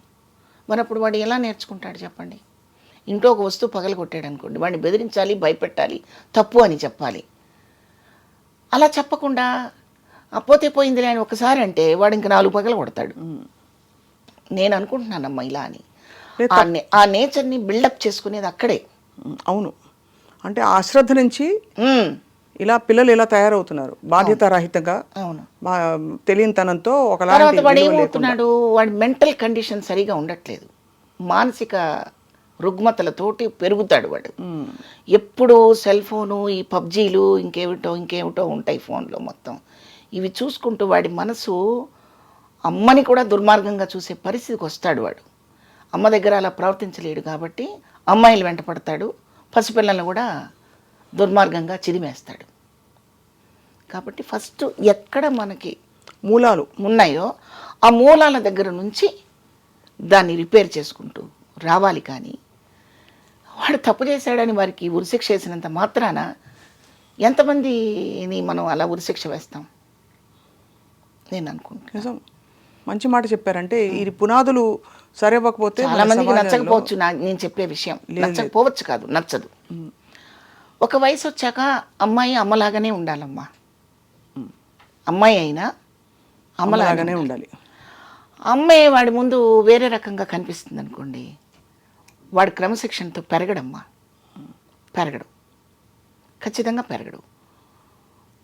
మరి అప్పుడు వాడు ఎలా నేర్చుకుంటాడు చెప్పండి? ఇంట్లో ఒక వస్తువు పగలగొట్టాడు అనుకోండి, వాడిని బెదిరించాలి, భయపెట్టాలి, తప్పు అని చెప్పాలి. అలా చెప్పకుండా పోతే పోయిందిలే అని ఒకసారి అంటే వాడు ఇంక 4 పగలు కొడతాడు. నేను అనుకుంటున్నానమ్మా ఇలా అని. ఆ నేచర్ని బిల్డప్ చేసుకునేది అక్కడే. అవును, అంటే ఆ అశ్రద్ధ నుంచి ఇలా పిల్లలు ఇలా తయారవుతున్నారు, బాధ్యతారహితంగా, తెలియనితనంతో. తర్వాత వాడు ఏమవుతున్నాడు, వాడి మెంటల్ కండిషన్ సరిగా ఉండట్లేదు, మానసిక రుగ్మతలతోటి పెరుగుతాడు వాడు. ఎప్పుడు సెల్ ఫోను, ఈ పబ్జీలు, ఇంకేమిటో ఉంటాయి ఫోన్లో మొత్తం. ఇవి చూసుకుంటూ వాడి మనసు అమ్మని కూడా దుర్మార్గంగా చూసే పరిస్థితికి వస్తాడు వాడు. అమ్మ దగ్గర అలా ప్రవర్తించలేడు కాబట్టి అమ్మాయిలు వెంట పడతాడు, పసిపిల్లలను కూడా దుర్మార్గంగా చిదిమేస్తాడు. కాబట్టి ఫస్ట్ ఎక్కడ మనకి మూలాలు ఉన్నాయో ఆ మూలాల దగ్గర నుంచి దాన్ని రిపేర్ చేసుకుంటూ రావాలి. కానీ వాడు తప్పు చేశాడని వారికి ఉరిశిక్ష వేసినంత మాత్రాన ఎంతమందిని మనం అలా ఉరిశిక్ష వేస్తాం? నేను అనుకుంటున్నాను. మంచి మాట చెప్పారంటే, ఇది పునాదులు సరివ్వకపోతే చాలా మందికి నచ్చకపోవచ్చు నేను చెప్పే విషయం. నచ్చకపోవచ్చు కాదు, నచ్చదు. ఒక వయసు వచ్చాక అమ్మాయి అమ్మలాగానే ఉండాలమ్మా. అమ్మాయి అయినా అమ్మలాగానే ఉండాలి. అమ్మాయి వాడి ముందు వేరే రకంగా కనిపిస్తుంది అనుకోండి, వాడు క్రమశిక్షణతో పెరగడమ్మా, పెరగడు, ఖచ్చితంగా పెరగడు.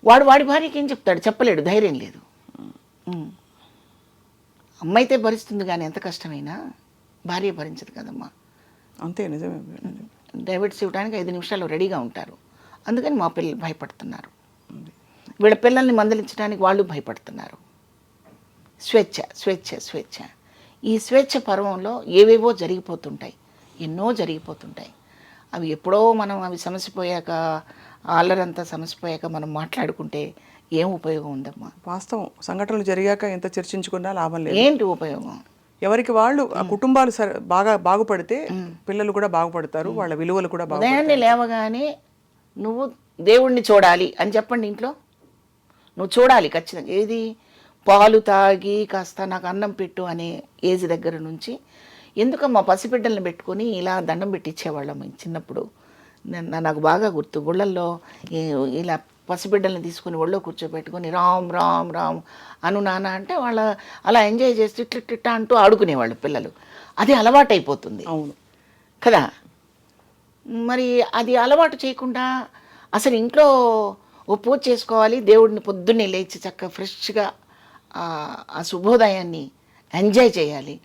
వాడి భార్యకి ఏం చెప్తాడు? చెప్పలేడు, ధైర్యం లేదు. అమ్మ అయితే భరిస్తుంది, కానీ ఎంత కష్టమైనా భార్య భరించదు కదమ్మా. అంతే, నిజమే. డైవర్స్ ఇవ్వడానికి 5 నిమిషాలు రెడీగా ఉంటారు. అందుకని మా పిల్లలు భయపడుతున్నారు. వీళ్ళ పిల్లల్ని మందలించడానికి వాళ్ళు భయపడుతున్నారు. స్వేచ్ఛ స్వేచ్ఛ స్వేచ్ఛ. ఈ స్వేచ్ఛ పర్వంలో ఏవేవో జరిగిపోతుంటాయి, ఎన్నో జరిగిపోతుంటాయి. అవి ఎప్పుడో మనం అవి సమసిపోయాక, అల్లరంతా సమసిపోయాక మనం మాట్లాడుకుంటే ఏం ఉపయోగం ఉందమ్మా? వాస్తవం, సంఘటనలు జరిగాక ఎంత చర్చించుకున్నా లాభం లేదు. ఏంటి ఉపయోగం? ఎవరికి వాళ్ళు ఆ కుటుంబాలు బాగా బాగుపడితే పిల్లలు కూడా బాగుపడతారు, వాళ్ళ విలువలు కూడా ఉదయాన్నే లేవగానే నువ్వు దేవుణ్ణి చూడాలి అని చెప్పండి ఇంట్లో. నువ్వు చూడాలి ఖచ్చితంగా. ఏది? పాలు తాగి కాస్త నాకు అన్నం పెట్టు అనే ఏజ్ దగ్గర నుంచి ఎందుకమ్మా పసిబిడ్డల్ని పెట్టుకొని ఇలా దండం పెట్టించేవాళ్ళం చిన్నప్పుడు. నాకు బాగా గుర్తు, గుళ్ళల్లో ఇలా పసిబిడ్డల్ని తీసుకుని ఒళ్ళో కూర్చోబెట్టుకొని రామ్ రామ్ రామ్ అను నాన్న అంటే వాళ్ళ అలా ఎంజాయ్ చేసి ఇట్లిట్ట అంటూ ఆడుకునేవాళ్ళు పిల్లలు. అది అలవాటు అయిపోతుంది. అవును కదా. మరి అది అలవాటు చేయకుండా అసలు ఇంట్లో ఓ పూజ చేసుకోవాలి, దేవుడిని పొద్దున్నే లేచి చక్కగా ఫ్రెష్గా ఆ శుభోదయాన్ని ఎంజాయ్ చేయాలి,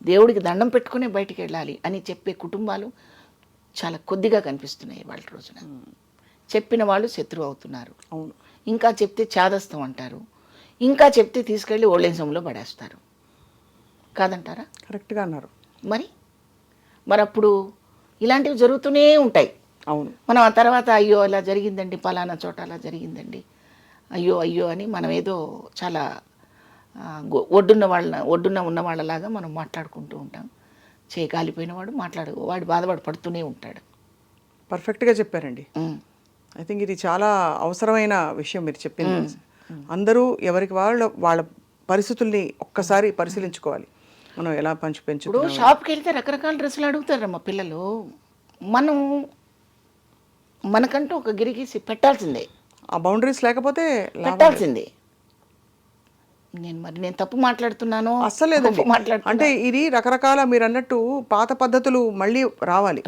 దేవుడికి దండం పెట్టుకునే బయటికి వెళ్ళాలి అని చెప్పే కుటుంబాలు చాలా కొద్దిగా కనిపిస్తున్నాయి వాళ్ళ రోజున. చెప్పిన వాళ్ళు శత్రువు అవుతున్నారు. అవును. ఇంకా చెప్తే చాదస్తం అంటారు, ఇంకా చెప్తే తీసుకెళ్ళి ఓల్డేజంలో పడేస్తారు. కాదంటారా? కరెక్ట్గా అన్నారు. మరి అప్పుడు ఇలాంటివి జరుగుతూనే ఉంటాయి. అవును. మనం ఆ తర్వాత అయ్యో అలా జరిగిందండి, పలానా చోట అలా జరిగిందండి, అయ్యో అయ్యో అని మనం ఏదో చాలా ఒడ్డున్న ఉన్న వాళ్ళలాగా మనం మాట్లాడుకుంటూ ఉంటాం. కాలిపోయిన వాడు వాడు పడుతూనే ఉంటాడు. పర్ఫెక్ట్గా చెప్పారండి. ఐ థింక్ ఇది చాలా అవసరమైన విషయం మీరు చెప్పింది. అందరూ ఎవరికి వాళ్ళ పరిస్థితుల్ని ఒక్కసారి పరిశీలించుకోవాలి. మనం ఎలా పెంచుతున్నాం. ఇప్పుడు షాప్కి వెళ్తే రకరకాల డ్రెస్సులు అడుగుతారమ్మా పిల్లలు. మనకంటూ ఒక గిరిగీసి పెట్టాల్సిందే. ఆ బౌండరీస్ లేకపోతే పెట్టాల్సిందే. నేను తప్పు మాట్లాడుతున్నాను అస్సలేదండి. అంటే ఇది రకరకాల మీరు అన్నట్టు పాత పద్ధతులు మళ్ళీ రావాలి.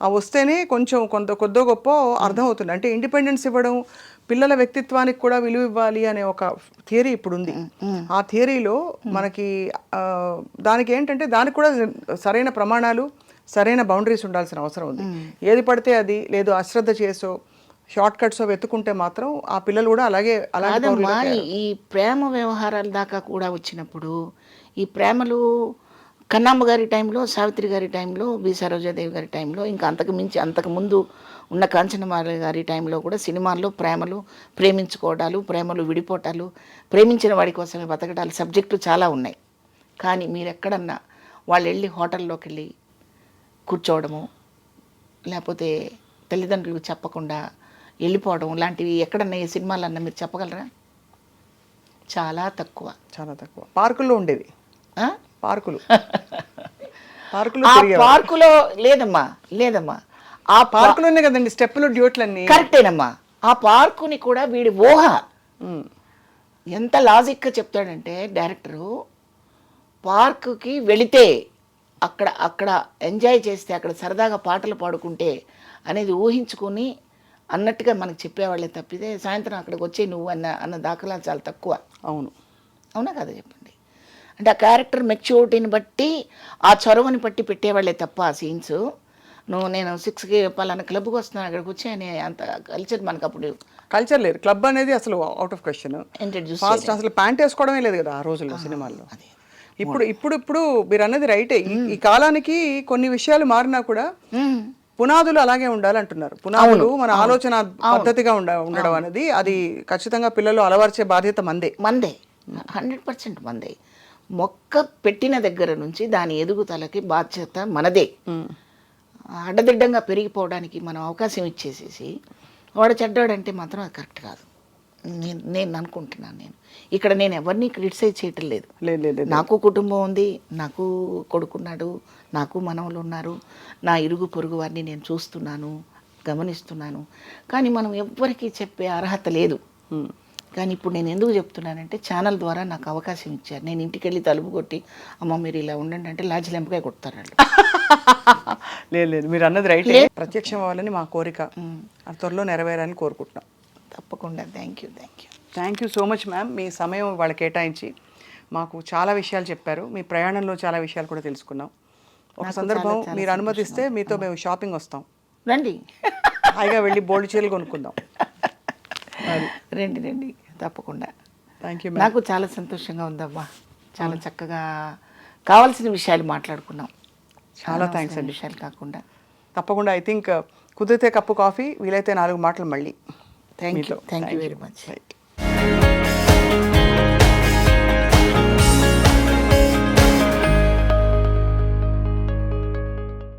ఆ వస్తేనే కొంచెం కొద్దో గొప్ప అర్థం అవుతుంది. అంటే ఇండిపెండెన్స్ ఇవ్వడం, పిల్లల వ్యక్తిత్వానికి కూడా విలువ ఇవ్వాలి అనే ఒక థియరీ ఇప్పుడు ఉంది. ఆ థియరీలో మనకి దానికి ఏంటంటే దానికి కూడా సరైన ప్రమాణాలు, సరైన బౌండరీస్ ఉండాల్సిన అవసరం ఉంది. ఏది పడితే అది, లేదు అశ్రద్ధ చేసో షార్ట్ కట్స్ వెతుకుంటే మాత్రం ఆ పిల్లలు కూడా అలాగే ఈ ప్రేమ వ్యవహారాల దాకా కూడా వచ్చినప్పుడు ఈ ప్రేమలు కన్నమ్మ గారి టైంలో, సావిత్రి గారి టైంలో, బి సరోజాదేవి గారి టైంలో, ఇంకా అంతకు ముందు ఉన్న కాంచనమాల గారి టైంలో కూడా సినిమాల్లో ప్రేమించుకోవడాలు, ప్రేమలు విడిపోవటాలు, ప్రేమించిన వాడి కోసమే బతకడాలు సబ్జెక్టులు చాలా ఉన్నాయి. కానీ మీరు ఎక్కడన్నా వాళ్ళు వెళ్ళి హోటల్లోకి వెళ్ళి కూర్చోవడము, లేకపోతే తల్లిదండ్రులకు చెప్పకుండా వెళ్ళిపోవడం లాంటివి ఎక్కడన్నా ఏ సినిమాలన్నా మీరు చెప్పగలరా? చాలా తక్కువ. పార్కుల్లో ఉండేవి. పార్కులో లేదమ్మా ఆ పార్కులోనే కదండి స్టెప్పులు, డ్యూట్లన్నీ. కరెక్టేనమ్మా. ఆ పార్కుని కూడా వీడి ఊహ ఎంత లాజిక్గా చెప్తాడంటే డైరెక్టరు, పార్కుకి వెళితే అక్కడ ఎంజాయ్ చేస్తే, అక్కడ సరదాగా పాటలు పాడుకుంటే అనేది ఊహించుకొని అన్నట్టుగా మనకు చెప్పేవాళ్ళే తప్పితే సాయంత్రం అక్కడికి వచ్చే నువ్వు అన్న దాఖలాలు చాలా తక్కువ. అవునా కదా చెప్పండి. అంటే ఆ క్యారెక్టర్ మెచ్యూరిటీని బట్టి, ఆ చొరవని బట్టి పెట్టేవాళ్ళే తప్ప ఆ సీన్స్ నేను 6కి పలానా క్లబ్కి వస్తున్నాను అక్కడికి వచ్చి అనే అంత కల్చర్ మనకు అప్పుడు కల్చర్ లేదు. క్లబ్ అనేది అసలు అవుట్ ఆఫ్ క్వశ్చన్. అసలు ప్యాంట్ వేసుకోవడమే లేదు కదా ఆ రోజుల్లో సినిమాల్లో. ఇప్పుడు మీరు అన్నది రైటే. ఈ కాలానికి కొన్ని విషయాలు మారినా కూడా పునాదులు అలాగే ఉండాలంటున్నారు. పునాదులు మన ఆలోచన పద్ధతిగా ఉండడం అనేది అది ఖచ్చితంగా పిల్లలు అలవర్చే బాధ్యత మందే 100% మందే. మొక్క పెట్టిన దగ్గర నుంచి దాని ఎదుగుదలకి బాధ్యత మనదే. అడ్డదిడ్డంగా పెరిగిపోవడానికి మనం అవకాశం ఇచ్చేసేసి వాడు చెడ్డాడంటే మాత్రం అది కరెక్ట్ కాదు. నేను అనుకుంటున్నాను. ఇక్కడ నేను ఎవరిని క్రిటిసైజ్ చేయటం లేదు. నాకు కుటుంబం ఉంది, నాకు కొడుకున్నాడు, నాకు మనవలు ఉన్నారు, నా ఇరుగు పొరుగు వారిని నేను చూస్తున్నాను, గమనిస్తున్నాను. కానీ మనం ఎవ్వరికీ చెప్పే అర్హత లేదు. కానీ ఇప్పుడు నేను ఎందుకు చెప్తున్నానంటే ఛానల్ ద్వారా నాకు అవకాశం ఇచ్చారు. నేను ఇంటికి వెళ్ళి తలుపు కొట్టి అమ్మ మీరు ఇలా ఉండండి అంటే లాజిలెంపకాయ కొడతారు వాళ్ళు. లేదు మీరు అన్నది రైట్. ప్రత్యక్షం అవ్వాలని మా కోరిక, త్వరలో నెరవేరాలని కోరుకుంటున్నాం. తప్పకుండా. Thank you so much ma'am. మీ సమయం వాళ్ళు కేటాయించి మాకు చాలా విషయాలు చెప్పారు. మీ ప్రయాణంలో చాలా విషయాలు కూడా తెలుసుకున్నాం. ఒక సందర్భం మీరు అనుమతిస్తే మీతో మేము షాపింగ్ వస్తాం. రండి, హాయిగా వెళ్ళి బోల్డ్ చీరలు కొనుక్కుందాం. రండి తప్పకుండా. Thank you. నాకు చాలా సంతోషంగా ఉందమ్మా. చాలా చక్కగా కావాల్సిన విషయాలు మాట్లాడుకున్నాం. చాలా థ్యాంక్స్ అండి. విషయాలు కాకుండా తప్పకుండా ఐ థింక్ కుదిరితే కప్పు కాఫీ, వీలైతే 4 మాటలు మళ్ళీ. Thank you very much. Right.